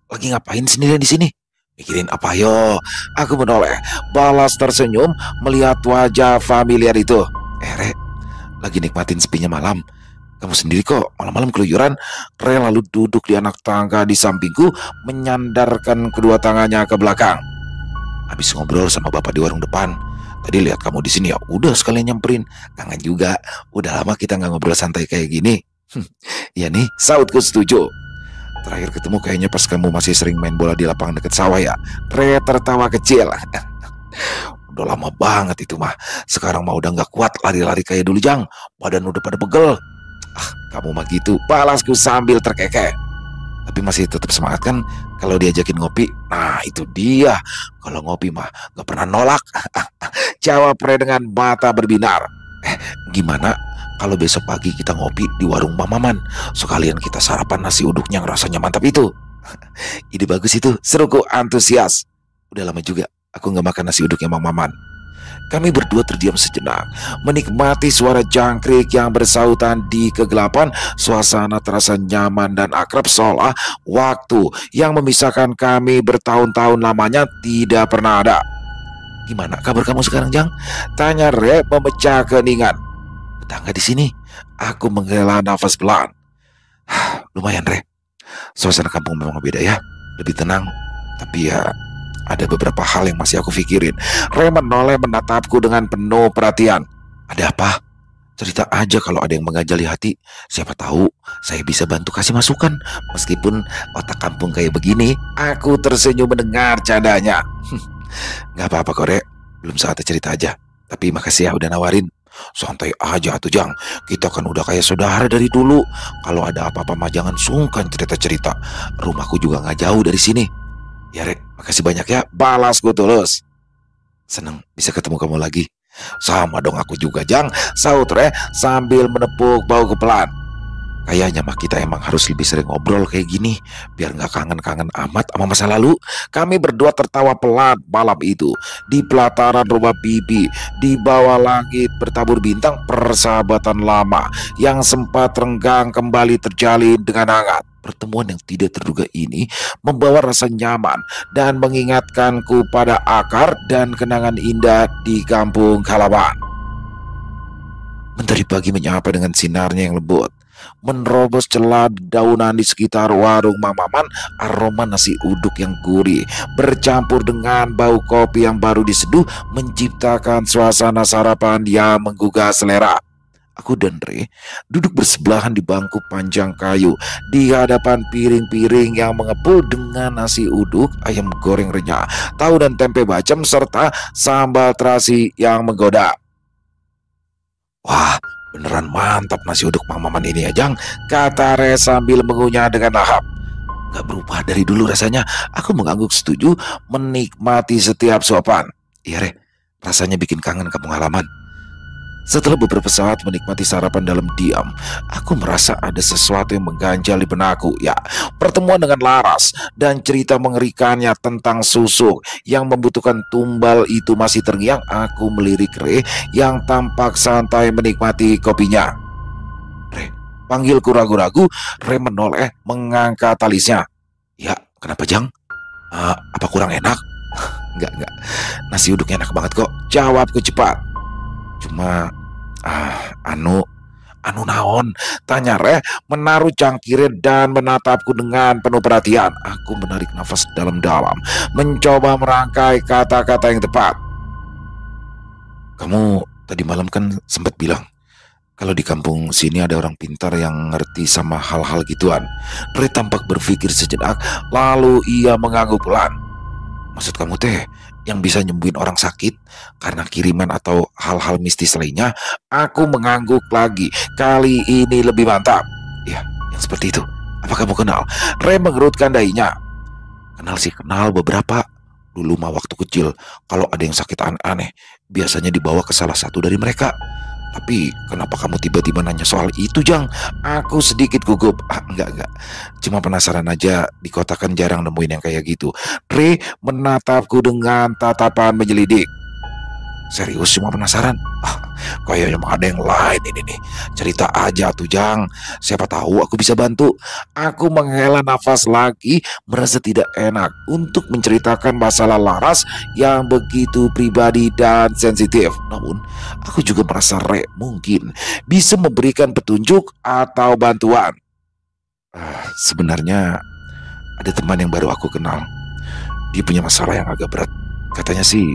Lagi ngapain sendirian di sini? Mikirin apa yo? Aku menoleh, balas tersenyum melihat wajah familiar itu. Re, lagi nikmatin sepinya malam. Kamu sendiri kok malam-malam keluyuran. Re lalu duduk di anak tangga di sampingku, menyandarkan kedua tangannya ke belakang. Habis ngobrol sama bapak di warung depan. Tadi lihat kamu di sini ya, udah sekalian nyamperin. Kangen juga. Udah lama kita nggak ngobrol santai kayak gini. Ya nih, sautku setuju. Terakhir ketemu kayaknya pas kamu masih sering main bola di lapangan dekat sawah ya. Re tertawa kecil. Udah lama banget itu mah. Sekarang mah udah nggak kuat lari-lari kayak dulu, Jang. Badan udah pada pegel. Ah, kamu mah gitu, balasku sambil terkekeh. Tapi masih tetap semangat kan kalau diajakin ngopi. Nah itu dia, kalau ngopi mah gak pernah nolak. Jawab Re dengan mata berbinar. Gimana kalau besok pagi kita ngopi di warung Mang Maman? Sekalian kita sarapan nasi uduknya yang rasanya mantap itu. Ide bagus itu, seruku antusias. Udah lama juga aku gak makan nasi uduknya Mang Maman. Kami berdua terdiam sejenak, menikmati suara jangkrik yang bersautan di kegelapan. Suasana terasa nyaman dan akrab, seolah waktu yang memisahkan kami bertahun-tahun lamanya tidak pernah ada. Gimana kabar kamu sekarang, Jang? Tanya Re memecah keheningan. Betah nggak di sini? Aku menghela nafas pelan. Lumayan, Re. Suasana kampung memang beda ya, lebih tenang. Tapi ya, ada beberapa hal yang masih aku pikirin. Re menoleh menatapku dengan penuh perhatian. Ada apa? Cerita aja kalau ada yang mengajali hati. Siapa tahu saya bisa bantu kasih masukan. Meskipun otak kampung kayak begini. Aku tersenyum mendengar candanya. Gak apa-apa kok, Re. Belum saatnya cerita aja. Tapi makasih ya udah nawarin. Santai aja tuh, Jang. Kita kan udah kayak saudara dari dulu. Kalau ada apa-apa mah jangan sungkan cerita-cerita. Rumahku juga gak jauh dari sini. Ya Rek, makasih banyak ya, balasku tulus. Seneng bisa ketemu kamu lagi. Sama dong aku juga, Jang, saut Re sambil menepuk bahu pelan. Kayaknya mah kita emang harus lebih sering ngobrol kayak gini, biar gak kangen-kangen amat sama masa lalu. Kami berdua tertawa pelan malam itu. Di pelataran rumah Bibi, di bawah langit bertabur bintang, persahabatan lama yang sempat renggang kembali terjalin dengan hangat. Pertemuan yang tidak terduga ini membawa rasa nyaman dan mengingatkanku pada akar dan kenangan indah di kampung halaman. Mentari pagi menyapa dengan sinarnya yang lembut, menerobos celah daunan di sekitar warung Mang Maman. Aroma nasi uduk yang gurih bercampur dengan bau kopi yang baru diseduh menciptakan suasana sarapan yang menggugah selera. Aku dan Re duduk bersebelahan di bangku panjang kayu di hadapan piring-piring yang mengepul dengan nasi uduk, ayam goreng renyah, tahu dan tempe bacem, serta sambal terasi yang menggoda. Wah, beneran mantap nasi uduk Mang Maman ini ya, Jang, kata Re sambil mengunyah dengan lahap. Gak berubah dari dulu rasanya. Aku mengangguk setuju, menikmati setiap suapan. Iya Re, rasanya bikin kangen kampung halaman. Setelah beberapa saat menikmati sarapan dalam diam, aku merasa ada sesuatu yang mengganjal di benakku. Ya, pertemuan dengan Laras dan cerita mengerikannya tentang susuk yang membutuhkan tumbal itu masih terngiang. Aku melirik Re yang tampak santai menikmati kopinya. Re, panggilku ragu-ragu. Re menoleh mengangkat alisnya. Ya, kenapa, Jang? Apa kurang enak? Enggak. Nasi uduknya enak banget kok, jawabku cepat. Cuma anu naon? Tanya Re menaruh cangkir dan menatapku dengan penuh perhatian. Aku menarik nafas dalam-dalam, mencoba merangkai kata-kata yang tepat. Kamu tadi malam kan sempat bilang kalau di kampung sini ada orang pintar yang ngerti sama hal-hal gituan. Re tampak berpikir sejenak, lalu ia mengangguk pelan. Maksud kamu teh yang bisa nyembuhin orang sakit karena kiriman atau hal-hal mistis lainnya? Aku mengangguk lagi, kali ini lebih mantap. Ya, yang seperti itu. Apa kamu kenal? Re mengerutkan dahinya. Kenal sih, kenal beberapa. Dulu mah waktu kecil, kalau ada yang sakit aneh-aneh, biasanya dibawa ke salah satu dari mereka. Tapi kenapa kamu tiba-tiba nanya soal itu, Jang? Aku sedikit gugup. Enggak. Cuma penasaran aja, di kota kan jarang nemuin yang kayak gitu. Re menatapku dengan tatapan menyelidik. Serius cuma penasaran? Kayaknya mah ada yang lain ini nih. Cerita aja tuh, Jang. Siapa tahu aku bisa bantu. Aku menghela nafas lagi, merasa tidak enak untuk menceritakan masalah Laras yang begitu pribadi dan sensitif. Namun, aku juga merasa Re mungkin bisa memberikan petunjuk atau bantuan. Sebenarnya ada teman yang baru aku kenal. Dia punya masalah yang agak berat. Katanya sih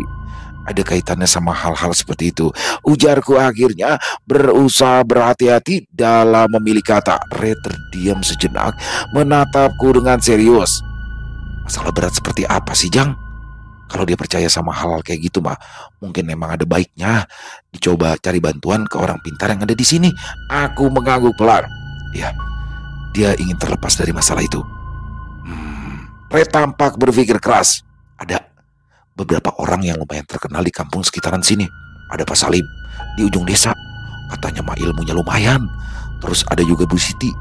ada kaitannya sama hal-hal seperti itu. Ujarku akhirnya, berusaha berhati-hati dalam memilih kata. Re terdiam sejenak, menatapku dengan serius. Masalah berat seperti apa sih, Jang? Kalau dia percaya sama hal-hal kayak gitu mah, mungkin memang ada baiknya dicoba cari bantuan ke orang pintar yang ada di sini. Aku mengangguk pelan. Ya, dia ingin terlepas dari masalah itu. Ray tampak berpikir keras. Ada beberapa orang yang lumayan terkenal di kampung sekitaran sini. Ada Pak Salim di ujung desa, katanya mah ilmunya lumayan. Terus ada juga Bu Siti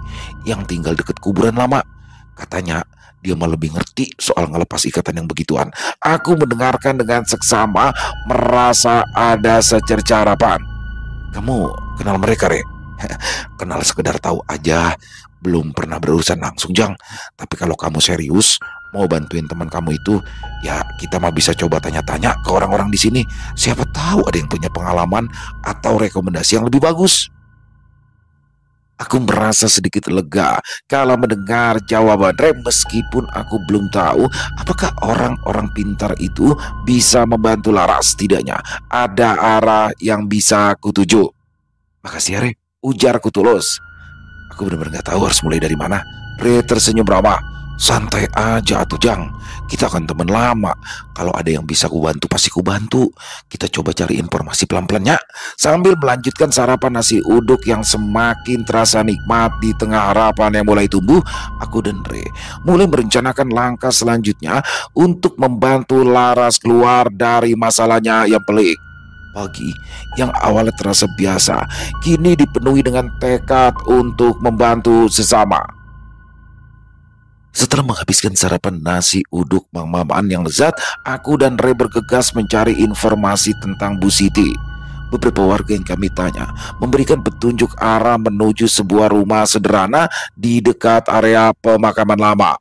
yang tinggal deket kuburan lama. Katanya dia mah lebih ngerti soal ngelepas ikatan yang begituan. Aku mendengarkan dengan seksama, merasa ada secerca harapan. Kamu kenal mereka, Re? Kenal sekedar tahu aja, belum pernah berurusan langsung, Jang. Tapi kalau kamu serius mau bantuin teman kamu itu, ya kita mah bisa coba tanya-tanya ke orang-orang di sini. Siapa tahu ada yang punya pengalaman atau rekomendasi yang lebih bagus. Aku merasa sedikit lega kalau mendengar jawaban Rem, meskipun aku belum tahu apakah orang-orang pintar itu bisa membantu Laras. Setidaknya ada arah yang bisa aku tuju. Makasih ya, Re, ujarku tulus. Aku benar-benar gak tahu harus mulai dari mana. Re tersenyum ramah. Santai aja atuh, Jang. Kita kan teman lama. Kalau ada yang bisa kubantu pasti kubantu. Kita coba cari informasi pelan-pelan ya. Sambil melanjutkan sarapan nasi uduk yang semakin terasa nikmat di tengah harapan yang mulai tumbuh, aku dan Re mulai merencanakan langkah selanjutnya untuk membantu Laras keluar dari masalahnya yang pelik. Pagi yang awalnya terasa biasa, kini dipenuhi dengan tekad untuk membantu sesama. Setelah menghabiskan sarapan nasi uduk Mang Mamaan yang lezat, aku dan Re bergegas mencari informasi tentang Bu Siti. Beberapa warga yang kami tanya memberikan petunjuk arah menuju sebuah rumah sederhana di dekat area pemakaman lama.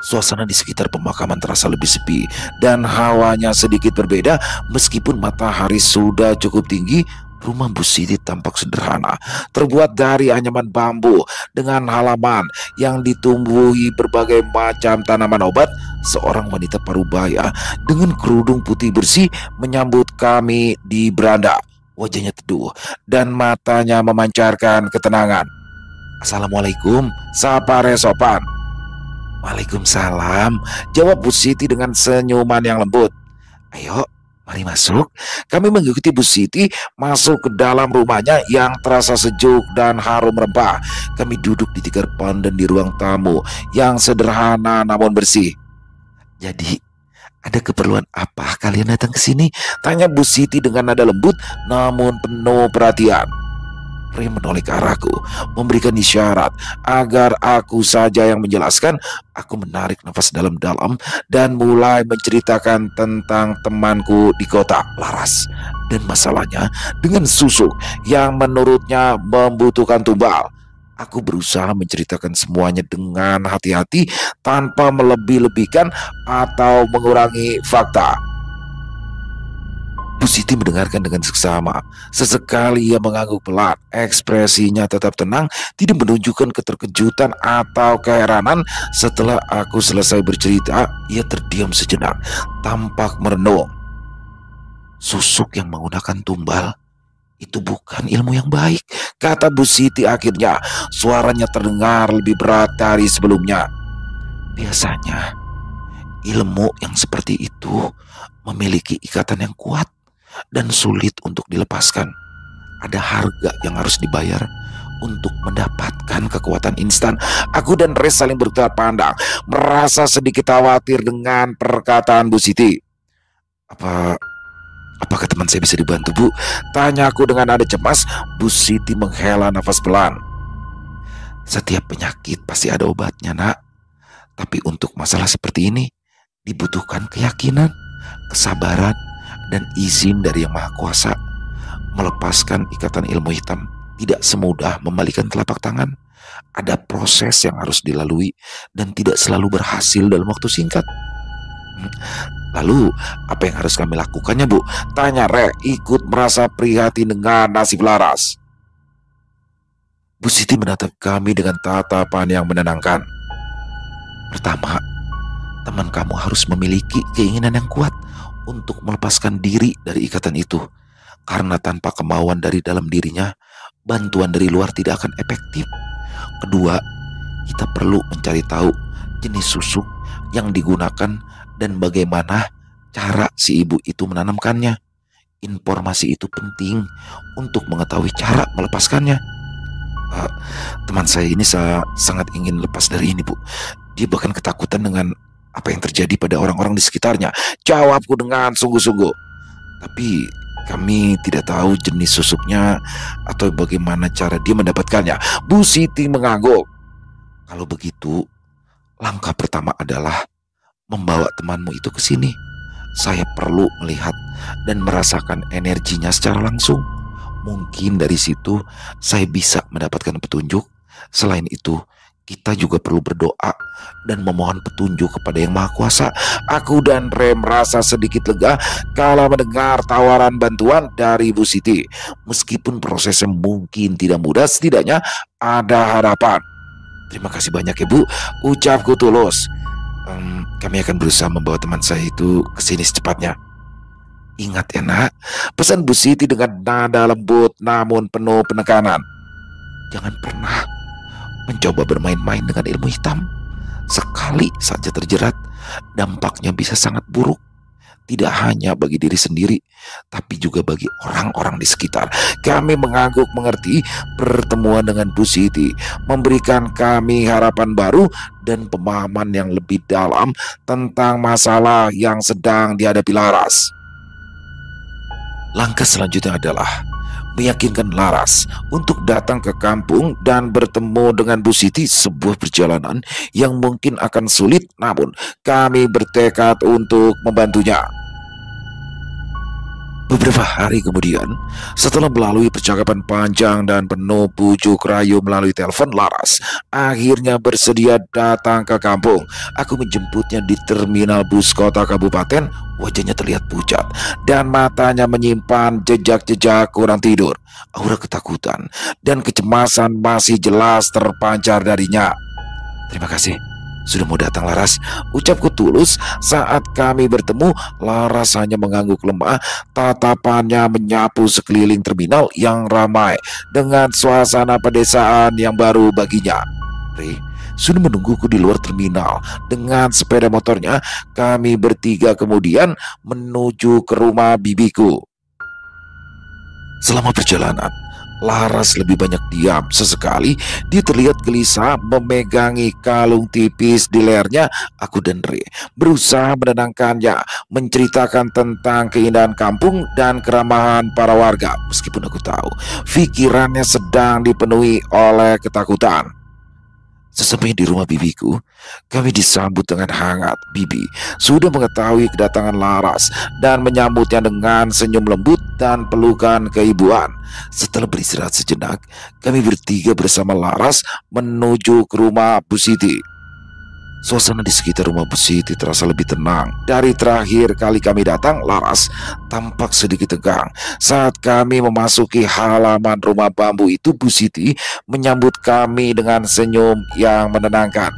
Suasana di sekitar pemakaman terasa lebih sepi dan hawanya sedikit berbeda. Meskipun matahari sudah cukup tinggi, rumah Bu Siti tampak sederhana, terbuat dari anyaman bambu dengan halaman yang ditumbuhi berbagai macam tanaman obat. Seorang wanita parubaya dengan kerudung putih bersih menyambut kami di beranda. Wajahnya teduh dan matanya memancarkan ketenangan. Assalamualaikum, sapa Re sopan. Waalaikumsalam, jawab Bu Siti dengan senyuman yang lembut. Ayo, mari masuk. Kami mengikuti Bu Siti masuk ke dalam rumahnya yang terasa sejuk dan harum rempah. Kami duduk di tikar pandan di ruang tamu yang sederhana namun bersih. Jadi, ada keperluan apa kalian datang ke sini? Tanya Bu Siti dengan nada lembut namun penuh perhatian. Re menoleh ke arahku, memberikan isyarat agar aku saja yang menjelaskan. Aku menarik nafas dalam-dalam dan mulai menceritakan tentang temanku di kota, Laras, dan masalahnya dengan susuk yang menurutnya membutuhkan tumbal. Aku berusaha menceritakan semuanya dengan hati-hati tanpa melebih-lebihkan atau mengurangi fakta. Bu Siti mendengarkan dengan seksama. Sesekali ia mengangguk pelan. Ekspresinya tetap tenang, tidak menunjukkan keterkejutan atau keheranan. Setelah aku selesai bercerita, ia terdiam sejenak, tampak merenung. Susuk yang menggunakan tumbal itu bukan ilmu yang baik, kata Bu Siti akhirnya. Suaranya terdengar lebih berat dari sebelumnya. Biasanya ilmu yang seperti itu memiliki ikatan yang kuat dan sulit untuk dilepaskan. Ada harga yang harus dibayar untuk mendapatkan kekuatan instan. Aku dan Res saling bertukar pandang, merasa sedikit khawatir dengan perkataan Bu Siti. Apakah teman saya bisa dibantu, Bu? Tanya aku dengan nada cemas. Bu Siti menghela nafas pelan. Setiap penyakit pasti ada obatnya, Nak. Tapi untuk masalah seperti ini dibutuhkan keyakinan, kesabaran, dan izin dari Yang Maha Kuasa. Melepaskan ikatan ilmu hitam tidak semudah membalikan telapak tangan. Ada proses yang harus dilalui dan tidak selalu berhasil dalam waktu singkat. Lalu apa yang harus kami lakukannya, Bu? Tanya Re, ikut merasa prihatin dengan nasib Laras. Bu Siti menatap kami dengan tatapan yang menenangkan. Pertama, teman kamu harus memiliki keinginan yang kuat untuk melepaskan diri dari ikatan itu. Karena tanpa kemauan dari dalam dirinya, bantuan dari luar tidak akan efektif. Kedua, kita perlu mencari tahu jenis susuk yang digunakan dan bagaimana cara si ibu itu menanamkannya. Informasi itu penting untuk mengetahui cara melepaskannya. Eh, Teman saya ini sangat ingin lepas dari ini, Bu. Dia bahkan ketakutan dengan apa yang terjadi pada orang-orang di sekitarnya. Jawabku dengan sungguh-sungguh. Tapi kami tidak tahu jenis susuknya atau bagaimana cara dia mendapatkannya. Bu Siti mengangguk. Kalau begitu, langkah pertama adalah membawa temanmu itu ke sini. Saya perlu melihat dan merasakan energinya secara langsung. Mungkin dari situ saya bisa mendapatkan petunjuk. Selain itu, kita juga perlu berdoa dan memohon petunjuk kepada Yang Maha Kuasa. Aku dan Rem merasa sedikit lega kala mendengar tawaran bantuan dari Bu Siti. Meskipun prosesnya mungkin tidak mudah, setidaknya ada harapan. Terima kasih banyak ya, Bu, ucapku tulus. Kami akan berusaha membawa teman saya itu ke sini secepatnya. Ingat ya nak, pesan Bu Siti dengan nada lembut namun penuh penekanan. Jangan pernah mencoba bermain-main dengan ilmu hitam. Sekali saja terjerat, dampaknya bisa sangat buruk. Tidak hanya bagi diri sendiri, tapi juga bagi orang-orang di sekitar. Kami mengangguk mengerti. Pertemuan dengan Bu Siti memberikan kami harapan baru dan pemahaman yang lebih dalam tentang masalah yang sedang dihadapi Laras. Langkah selanjutnya adalah meyakinkan Laras untuk datang ke kampung dan bertemu dengan Bu Siti. Sebuah perjalanan yang mungkin akan sulit, namun kami bertekad untuk membantunya. Beberapa hari kemudian, setelah melalui percakapan panjang dan penuh bujuk rayu melalui telepon, Laras akhirnya bersedia datang ke kampung. Aku menjemputnya di terminal bus kota kabupaten. Wajahnya terlihat pucat dan matanya menyimpan jejak-jejak kurang tidur. Aura ketakutan dan kecemasan masih jelas terpancar darinya. Terima kasih sudah mau datang, Laras, ucapku tulus. Saat kami bertemu, Laras hanya mengangguk lemah. Tatapannya menyapu sekeliling terminal yang ramai dengan suasana pedesaan yang baru baginya. Ri sudah menungguku di luar terminal dengan sepeda motornya. Kami bertiga kemudian menuju ke rumah bibiku. Selama perjalanan, Laras lebih banyak diam. Sesekali dia terlihat gelisah memegangi kalung tipis di lehernya. Aku dan Re berusaha menenangkannya, menceritakan tentang keindahan kampung dan keramahan para warga. Meskipun aku tahu pikirannya sedang dipenuhi oleh ketakutan. Sesampainya di rumah bibiku, kami disambut dengan hangat. Bibi sudah mengetahui kedatangan Laras dan menyambutnya dengan senyum lembut dan pelukan keibuan. Setelah beristirahat sejenak, kami bertiga bersama Laras menuju ke rumah Bu Siti. Suasana di sekitar rumah Bu Siti terasa lebih tenang. Dari terakhir kali kami datang, Laras tampak sedikit tegang. Saat kami memasuki halaman rumah bambu itu, Bu Siti menyambut kami dengan senyum yang menenangkan.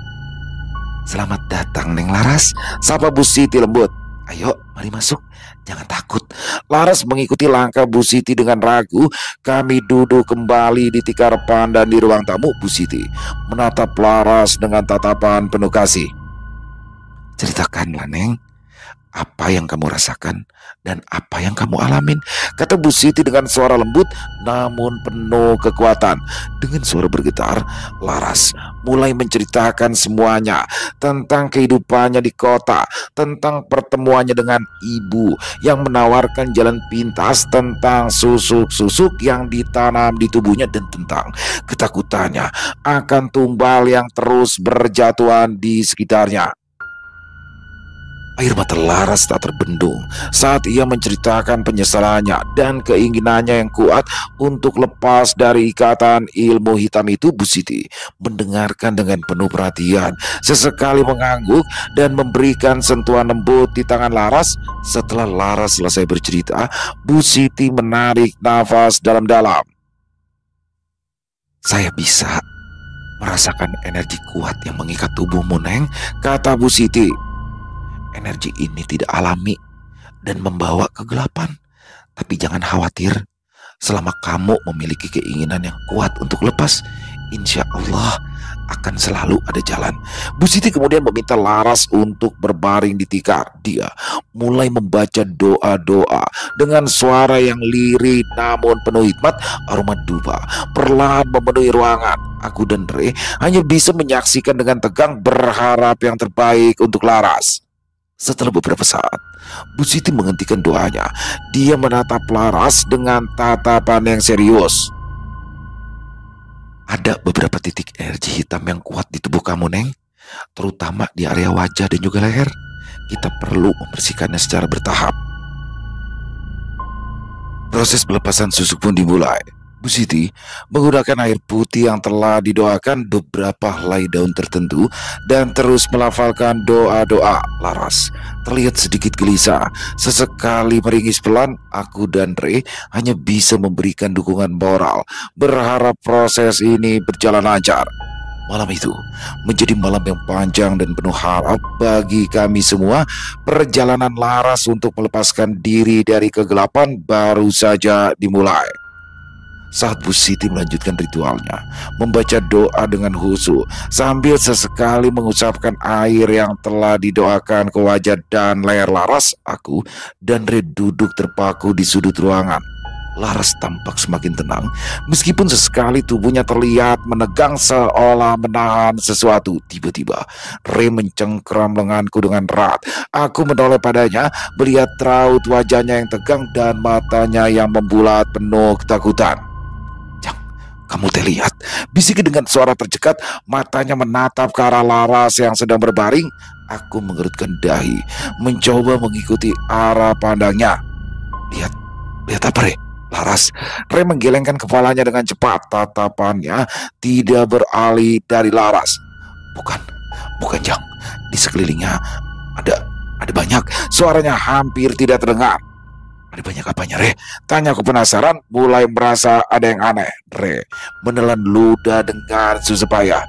Selamat datang, Neng Laras, sapa Bu Siti lembut. Ayo, mari masuk, jangan takut. Laras mengikuti langkah Bu Siti dengan ragu. Kami duduk kembali di tikar pandan di ruang tamu. Bu Siti menatap Laras dengan tatapan penuh kasih. Ceritakanlah, Neng, apa yang kamu rasakan dan apa yang kamu alamin, kata Bu Siti dengan suara lembut namun penuh kekuatan. Dengan suara bergetar, Laras mulai menceritakan semuanya tentang kehidupannya di kota, tentang pertemuannya dengan ibu yang menawarkan jalan pintas, tentang susuk-susuk yang ditanam di tubuhnya, dan tentang ketakutannya akan tumbal yang terus berjatuhan di sekitarnya. Air mata Laras tak terbendung saat ia menceritakan penyesalannya dan keinginannya yang kuat untuk lepas dari ikatan ilmu hitam itu. Bu Siti mendengarkan dengan penuh perhatian, sesekali mengangguk dan memberikan sentuhan lembut di tangan Laras. Setelah Laras selesai bercerita, Bu Siti menarik nafas dalam-dalam. Saya bisa merasakan energi kuat yang mengikat tubuhmu, Neng, kata Bu Siti. Energi ini tidak alami dan membawa kegelapan. Tapi jangan khawatir, selama kamu memiliki keinginan yang kuat untuk lepas, insya Allah akan selalu ada jalan. Bu Siti kemudian meminta Laras untuk berbaring di tikar. Dia mulai membaca doa-doa dengan suara yang lirih namun penuh hikmat. Aroma dupa perlahan memenuhi ruangan. Aku dan Re hanya bisa menyaksikan dengan tegang, berharap yang terbaik untuk Laras. Setelah beberapa saat, Bu Siti menghentikan doanya. Dia menatap Laras dengan tatapan yang serius. Ada beberapa titik energi hitam yang kuat di tubuh kamu, Neng. Terutama di area wajah dan juga leher. Kita perlu membersihkannya secara bertahap. Proses pelepasan susuk pun dimulai. Bu Siti menggunakan air putih yang telah didoakan beberapa helai daun tertentu dan terus melafalkan doa-doa. Laras terlihat sedikit gelisah. Sesekali meringis pelan. Aku dan Re hanya bisa memberikan dukungan moral, berharap proses ini berjalan lancar. Malam itu menjadi malam yang panjang dan penuh harap bagi kami semua. Perjalanan Laras untuk melepaskan diri dari kegelapan baru saja dimulai. Saat Bu Siti melanjutkan ritualnya, membaca doa dengan khusyuk sambil sesekali mengucapkan air yang telah didoakan ke wajah dan leher Laras, aku dan Re duduk terpaku di sudut ruangan. Laras tampak semakin tenang, meskipun sesekali tubuhnya terlihat menegang seolah menahan sesuatu. Tiba-tiba, Re mencengkram lenganku dengan erat. Aku menoleh padanya, melihat raut wajahnya yang tegang dan matanya yang membulat penuh ketakutan. "Kamu terlihat," bisik dengan suara tercekat. Matanya menatap ke arah Laras yang sedang berbaring. Aku mengerutkan dahi, mencoba mengikuti arah pandangnya. Lihat apa, Re? Laras. Re menggelengkan kepalanya dengan cepat. Tatapannya tidak beralih dari Laras. Bukan Jang. Di sekelilingnya ada banyak. Suaranya hampir tidak terdengar. "Ada banyak apanya, Re?" Tanya aku penasaran, mulai merasa ada yang aneh. Re menelan ludah dengan susah payah.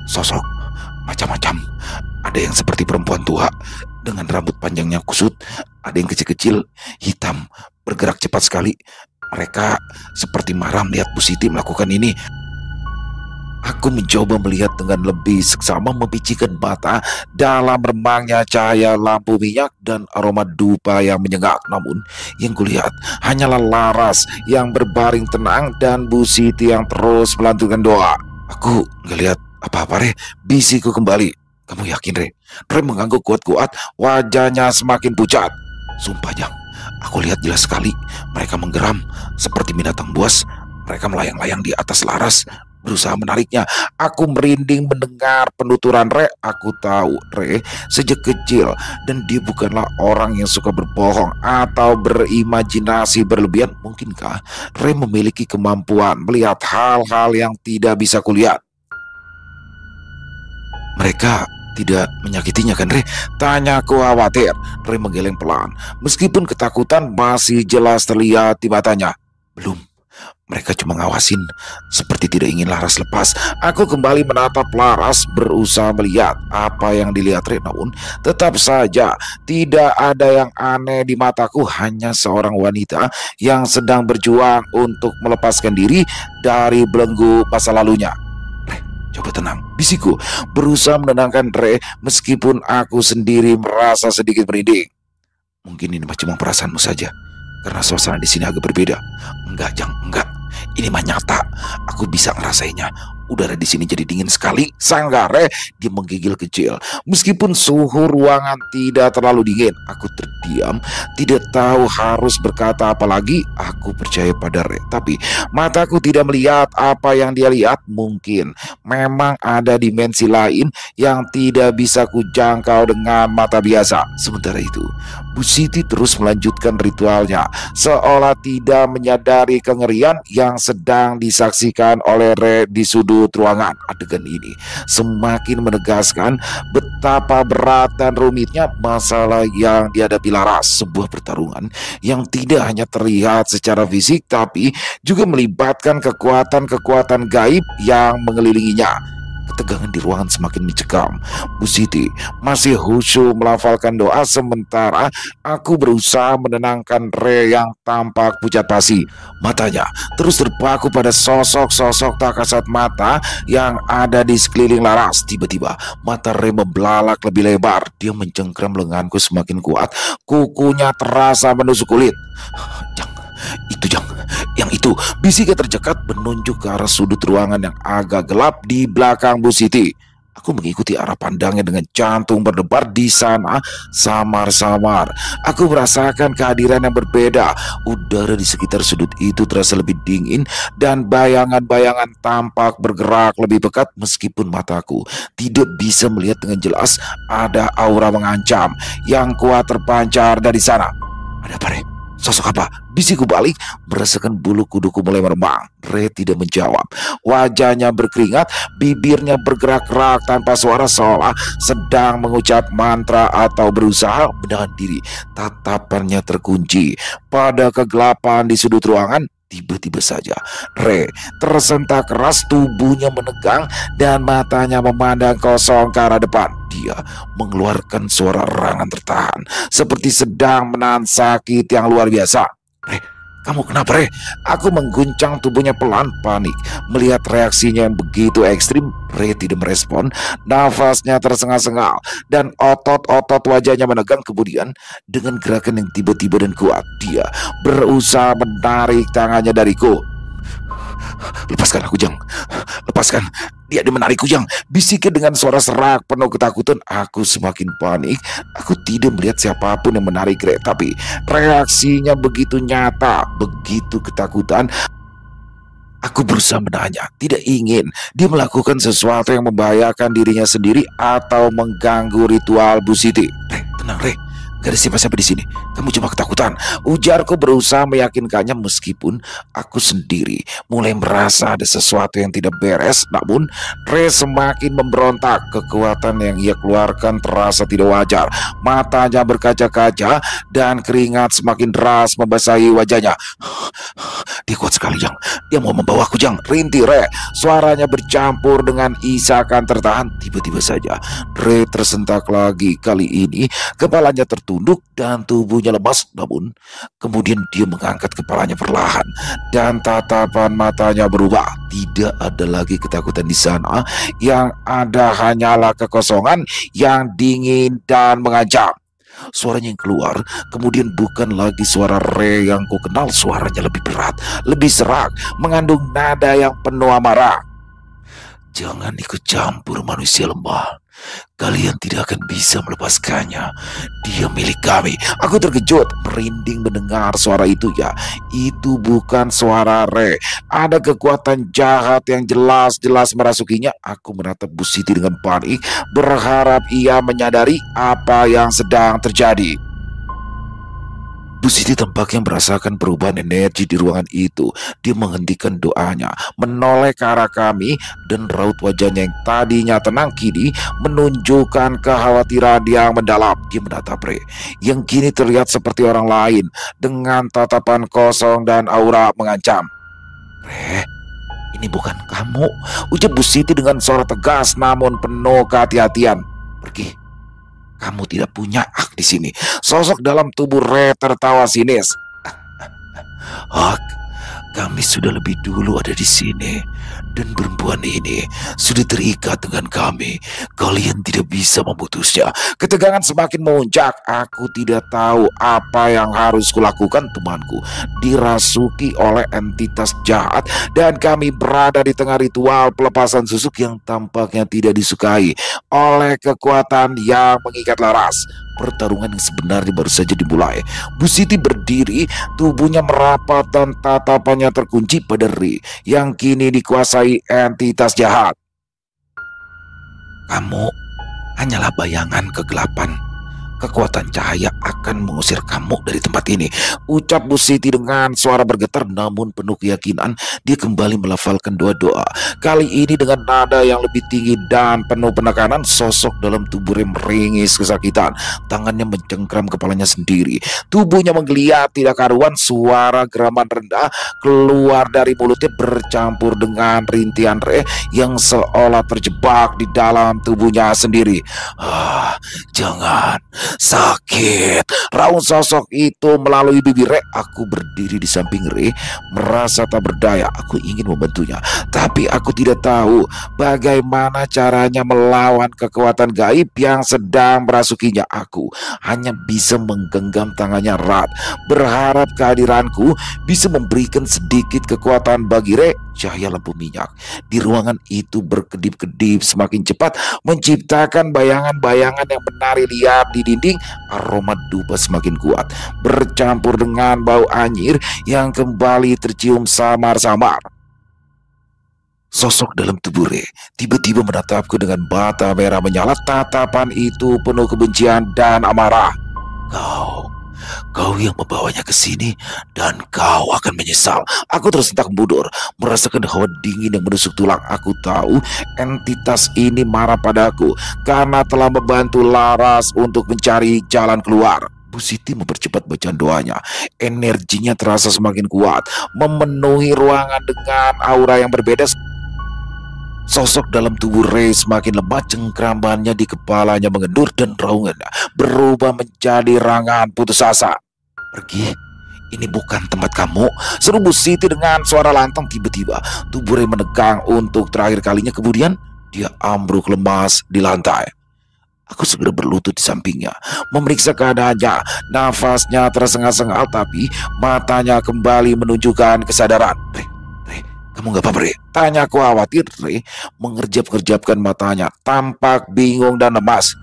"Sosok macam-macam. Ada yang seperti perempuan tua dengan rambut panjangnya kusut. Ada yang kecil-kecil, hitam, bergerak cepat sekali. Mereka seperti marah melihat Bu Siti melakukan ini." Aku mencoba melihat dengan lebih seksama, mempicikkan mata dalam remangnya cahaya lampu minyak dan aroma dupa yang menyengat. Namun yang kulihat hanyalah Laras yang berbaring tenang dan Bu Siti yang terus melantunkan doa. "Aku nggak lihat apa-apa, Re," bisikku kembali. "Kamu yakin, Re?" Re mengangguk kuat-kuat, wajahnya semakin pucat. "Sumpah, Jang, aku lihat jelas sekali. Mereka menggeram seperti binatang buas. Mereka melayang-layang di atas Laras, berusaha menariknya." Aku merinding mendengar penuturan Re. Aku tahu Re sejak kecil dan dia bukanlah orang yang suka berbohong atau berimajinasi berlebihan. Mungkinkah Re memiliki kemampuan melihat hal-hal yang tidak bisa kulihat? "Mereka tidak menyakitinya kan, Re?" Tanya aku khawatir. Re menggeleng pelan, meskipun ketakutan masih jelas terlihat di matanya. "Belum. Mereka cuma ngawasin, seperti tidak ingin Laras lepas." Aku kembali menatap Laras, berusaha melihat apa yang dilihat Re. Namun tetap saja tidak ada yang aneh di mataku. Hanya seorang wanita yang sedang berjuang untuk melepaskan diri dari belenggu masa lalunya. "Re, coba tenang," bisikku, berusaha menenangkan Re meskipun aku sendiri merasa sedikit merinding. "Mungkin ini cuma perasaanmu saja, karena suasana di sini agak berbeda." "Enggak, Jang, enggak. Ini mah nyata. Aku bisa ngerasainnya. Udara di sini jadi dingin sekali." Sanggare dia menggigil kecil. Meskipun suhu ruangan tidak terlalu dingin, aku terdiam, tidak tahu harus berkata apa lagi. Aku percaya pada Re, tapi mataku tidak melihat apa yang dia lihat. Mungkin memang ada dimensi lain yang tidak bisa kujangkau dengan mata biasa. Sementara itu, Bu Siti terus melanjutkan ritualnya, seolah tidak menyadari kengerian yang sedang disaksikan oleh Re di sudut ruangan. Adegan ini semakin menegaskan betapa berat dan rumitnya masalah yang dihadapi Laras. Sebuah pertarungan yang tidak hanya terlihat secara fisik, tapi juga melibatkan kekuatan-kekuatan gaib yang mengelilinginya. Ketegangan di ruangan semakin mencekam. Bu Siti masih khusyuk melafalkan doa sementara aku berusaha menenangkan Re yang tampak pucat pasi. Matanya terus terpaku pada sosok-sosok tak kasat mata yang ada di sekeliling Laras. Tiba-tiba mata Re membelalak lebih lebar. Dia mencengkram lenganku semakin kuat. Kukunya terasa menusuk kulit. Jang, yang itu, bisiknya tercekat menunjuk ke arah sudut ruangan yang agak gelap di belakang Bu Siti. Aku mengikuti arah pandangnya dengan jantung berdebar di sana samar-samar. Aku merasakan kehadiran yang berbeda. Udara di sekitar sudut itu terasa lebih dingin dan bayangan-bayangan tampak bergerak lebih pekat meskipun mataku tidak bisa melihat dengan jelas. Ada aura mengancam yang kuat terpancar dari sana. Ada apa, Re? Sosok apa? Bisikku balik, merasakan bulu kuduku mulai meremang. Re tidak menjawab. Wajahnya berkeringat, bibirnya bergerak-gerak tanpa suara seolah sedang mengucap mantra atau berusaha menahan diri. Tatapannya terkunci. Pada kegelapan di sudut ruangan, tiba-tiba saja Re tersentak keras, tubuhnya menegang dan matanya memandang kosong ke arah depan. Dia mengeluarkan suara erangan tertahan seperti sedang menahan sakit yang luar biasa. Re, kamu kenapa, Re? Aku mengguncang tubuhnya pelan, panik melihat reaksinya yang begitu ekstrim. Re tidak merespon, nafasnya tersengal-sengal dan otot-otot wajahnya menegang. Kemudian dengan gerakan yang tiba-tiba dan kuat, dia berusaha menarik tangannya dariku. Lepaskan aku, Jang. Lepaskan. Dia menarikku, Jang. Bisiknya dengan suara serak penuh ketakutan. Aku semakin panik. Aku tidak melihat siapapun yang menarik Re, tapi reaksinya begitu nyata, begitu ketakutan. Aku berusaha menahannya, tidak ingin dia melakukan sesuatu yang membahayakan dirinya sendiri atau mengganggu ritual Bu Siti. Re, tenang, Re. Gak ada siapa-siapa di sini. Kamu cuma ketakutan. Ujarku berusaha meyakinkannya meskipun aku sendiri mulai merasa ada sesuatu yang tidak beres. Namun Re semakin memberontak. Kekuatan yang ia keluarkan terasa tidak wajar. Matanya berkaca-kaca dan keringat semakin deras membasahi wajahnya. Dia kuat sekali, Jang. Dia mau membawaku, Jang. Rintih Re. Suaranya bercampur dengan isakan tertahan. Tiba-tiba saja Re tersentak lagi. Kali ini kepalanya tertunduk dan tubuhnya lemas. Namun kemudian dia mengangkat kepalanya perlahan dan tatapan matanya berubah. Tidak ada lagi ketakutan di sana. Yang ada hanyalah kekosongan yang dingin dan mengancam. Suaranya yang keluar kemudian bukan lagi suara Re yang ku kenal. Suaranya lebih berat, lebih serak, mengandung nada yang penuh amarah. Jangan ikut campur manusia lemah. Kalian tidak akan bisa melepaskannya. Dia milik kami. Aku terkejut, merinding mendengar suara itu. Ya, itu bukan suara Re. Ada kekuatan jahat yang jelas-jelas merasukinya. Aku menatap Bu Siti dengan panik, berharap ia menyadari apa yang sedang terjadi. Bu Siti tampaknya merasakan perubahan energi di ruangan itu. Dia menghentikan doanya, menoleh ke arah kami, dan raut wajahnya yang tadinya tenang kini menunjukkan kekhawatiran yang mendalam. Dia menatap Re, yang kini terlihat seperti orang lain, dengan tatapan kosong dan aura mengancam. Re, ini bukan kamu, ucap Bu Siti dengan suara tegas namun penuh kehati-hatian. Pergi. Kamu tidak punya hak di sini. Sosok dalam tubuh Re tertawa sinis. Hak? Kami sudah lebih dulu ada di sini. Dan perempuan ini sudah terikat dengan kami. Kalian tidak bisa memutusnya. Ketegangan semakin memuncak. Aku tidak tahu apa yang harus kulakukan. Temanku dirasuki oleh entitas jahat dan kami berada di tengah ritual pelepasan susuk yang tampaknya tidak disukai oleh kekuatan yang mengikat Laras. Pertarungan yang sebenarnya baru saja dimulai. Bu Siti berdiri, tubuhnya merapat dan tatapannya terkunci pada Re yang kini dikuasai entitas jahat. Kamu hanyalah bayangan kegelapan. Kekuatan cahaya akan mengusir kamu dari tempat ini, ucap Bu Siti dengan suara bergetar namun penuh keyakinan. Dia kembali melafalkan doa-doa, kali ini dengan nada yang lebih tinggi dan penuh penekanan. Sosok dalam tubuh Re meringis kesakitan, tangannya mencengkram kepalanya sendiri, tubuhnya menggeliat tidak karuan. Suara geraman rendah keluar dari mulutnya bercampur dengan rintihan Re yang seolah terjebak di dalam tubuhnya sendiri. Jangan sakit, raung sosok itu melalui bibir Re. Aku berdiri di samping Re, merasa tak berdaya. Aku ingin membantunya, tapi aku tidak tahu bagaimana caranya melawan kekuatan gaib yang sedang merasukinya. Aku hanya bisa menggenggam tangannya erat, berharap kehadiranku bisa memberikan sedikit kekuatan bagi Re. Cahaya lampu minyak di ruangan itu berkedip-kedip semakin cepat, menciptakan bayangan-bayangan yang menari liar di dinding. Aroma dupa semakin kuat, bercampur dengan bau anyir yang kembali tercium samar-samar. Sosok dalam tubuh Re tiba-tiba menatapku dengan mata merah menyala. Tatapan itu penuh kebencian dan amarah. Kau yang membawanya ke sini, dan kau akan menyesal. Aku tersentak mundur, merasakan hawa dingin yang menusuk tulang. Aku tahu entitas ini marah padaku karena telah membantu Laras untuk mencari jalan keluar. Bu Siti mempercepat bacaan doanya. Energinya terasa semakin kuat, memenuhi ruangan dengan aura yang berbeda. Sosok dalam tubuh Re semakin lemah, cengkramannya di kepalanya mengendur dan raungannya berubah menjadi rangan putus asa. Pergi, ini bukan tempat kamu, seru Bu Siti dengan suara lantang. Tiba-tiba tubuh Re menegang untuk terakhir kalinya, kemudian dia ambruk lemas di lantai. Aku segera berlutut di sampingnya, memeriksa keadaannya. Nafasnya tersengal-sengal, tapi matanya kembali menunjukkan kesadaran. Re, kamu gak apa-apa, Re? Tanya aku khawatir. Re mengerjap-kerjapkan matanya, tampak bingung dan lemas.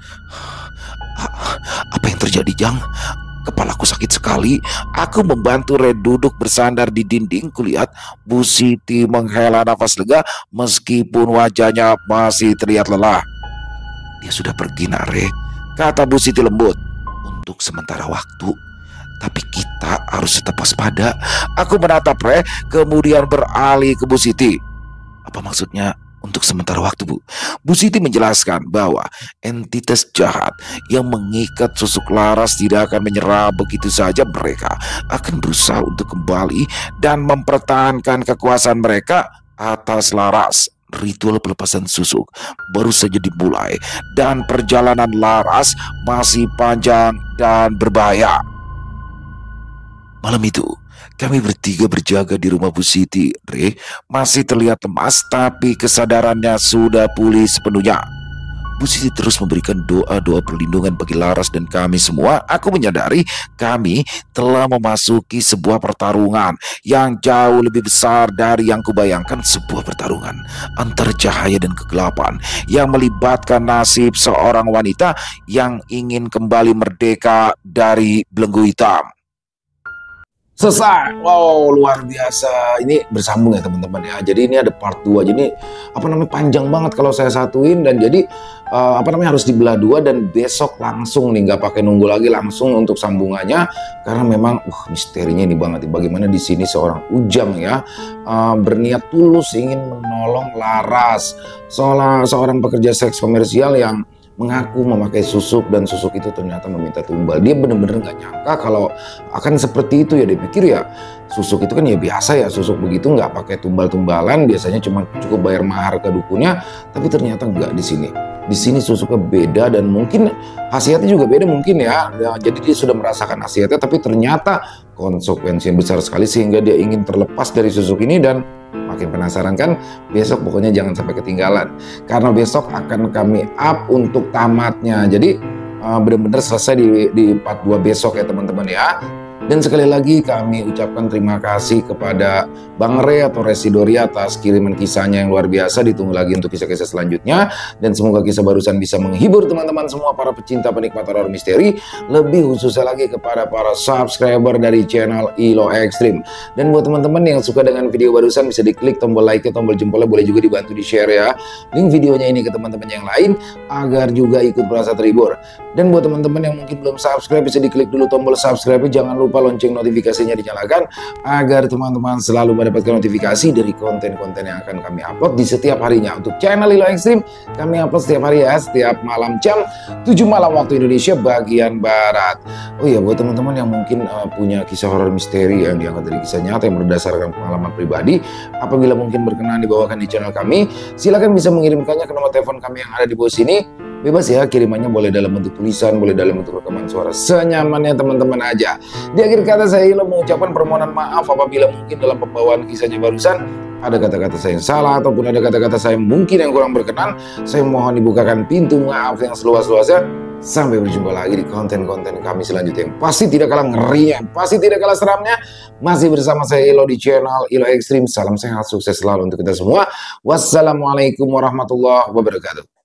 Apa yang terjadi, Jang? Kepalaku sakit sekali. Aku membantu Re duduk bersandar di dinding. Kulihat Bu Siti menghela nafas lega meskipun wajahnya masih terlihat lelah. Dia sudah pergi, nak Re, kata Bu Siti lembut. Untuk sementara waktu, tapi kita harus tetap waspada. Aku menatap Re, kemudian beralih ke Bu Siti. Apa maksudnya untuk sementara waktu, Bu? Bu Siti menjelaskan bahwa entitas jahat yang mengikat susuk Laras tidak akan menyerah begitu saja. Mereka akan berusaha untuk kembali dan mempertahankan kekuasaan mereka atas Laras. Ritual pelepasan susuk baru saja dimulai dan perjalanan Laras masih panjang dan berbahaya. Malam itu, kami bertiga berjaga di rumah Bu Siti. Re masih terlihat lemas, tapi kesadarannya sudah pulih sepenuhnya. Bu Siti terus memberikan doa-doa perlindungan bagi Laras dan kami semua. Aku menyadari kami telah memasuki sebuah pertarungan yang jauh lebih besar dari yang kubayangkan. Sebuah pertarungan antara cahaya dan kegelapan yang melibatkan nasib seorang wanita yang ingin kembali merdeka dari belenggu hitam. Selesai. Wow, luar biasa. Ini bersambung ya teman-teman ya. Jadi ini ada part 2. Jadi panjang banget kalau saya satuin, dan jadi harus dibelah dua, dan besok langsung nih, nggak pakai nunggu lagi, langsung untuk sambungannya, karena memang misterinya ini banget. Bagaimana di sini seorang Ujang ya berniat tulus ingin menolong Laras, seorang pekerja seks komersial yang mengaku memakai susuk, dan susuk itu ternyata meminta tumbal. Dia benar-benar nggak nyangka kalau akan seperti itu ya. Dia pikir ya susuk itu kan ya biasa ya, susuk begitu nggak pakai tumbal-tumbalan, biasanya cuma cukup bayar mahar ke dukunnya. Tapi ternyata nggak di sini. Di sini susuknya beda, dan mungkin khasiatnya juga beda mungkin ya. Jadi dia sudah merasakan khasiatnya, tapi ternyata konsekuensinya besar sekali sehingga dia ingin terlepas dari susuk ini. Dan makin penasaran kan? Besok pokoknya jangan sampai ketinggalan, karena besok akan kami up untuk tamatnya. Jadi benar-benar selesai di part 2 besok ya teman-teman ya. Dan sekali lagi kami ucapkan terima kasih kepada Bang Re atau Residori atas kiriman kisahnya yang luar biasa. Ditunggu lagi untuk kisah-kisah selanjutnya. Dan semoga kisah barusan bisa menghibur teman-teman semua para pecinta penikmat horor misteri. Lebih khususnya lagi kepada para subscriber dari channel ILO Extreme. Dan buat teman-teman yang suka dengan video barusan bisa diklik tombol like, tombol jempolnya, boleh juga dibantu di share ya. Link videonya ini ke teman-teman yang lain agar juga ikut merasa terhibur. Dan buat teman-teman yang mungkin belum subscribe bisa diklik dulu tombol subscribe. Jangan lupa lonceng notifikasinya dinyalakan agar teman-teman selalu mendapatkan notifikasi dari konten-konten yang akan kami upload di setiap harinya. Untuk channel ILO Extreme kami upload setiap hari ya, setiap malam jam 7 malam waktu Indonesia bagian Barat. Oh iya, buat teman-teman yang mungkin punya kisah horor misteri yang diangkat dari kisah nyata yang berdasarkan pengalaman pribadi, apabila mungkin berkenan dibawakan di channel kami, silakan bisa mengirimkannya ke nomor telepon kami yang ada di bawah sini. Bebas ya, kirimannya boleh dalam bentuk tulisan, boleh dalam bentuk rekaman suara, senyamannya teman-teman aja. Di akhir kata saya ILO mengucapkan permohonan maaf apabila mungkin dalam pembawaan kisahnya barusan ada kata-kata saya yang salah ataupun ada kata-kata saya mungkin yang kurang berkenan. Saya mohon dibukakan pintu maaf yang seluas-luasnya. Sampai berjumpa lagi di konten-konten kami selanjutnya yang pasti tidak kalah ngerinya, pasti tidak kalah seramnya. Masih bersama saya ILO di channel ILO Extreme. Salam sehat, sukses selalu untuk kita semua. Wassalamualaikum warahmatullahi wabarakatuh.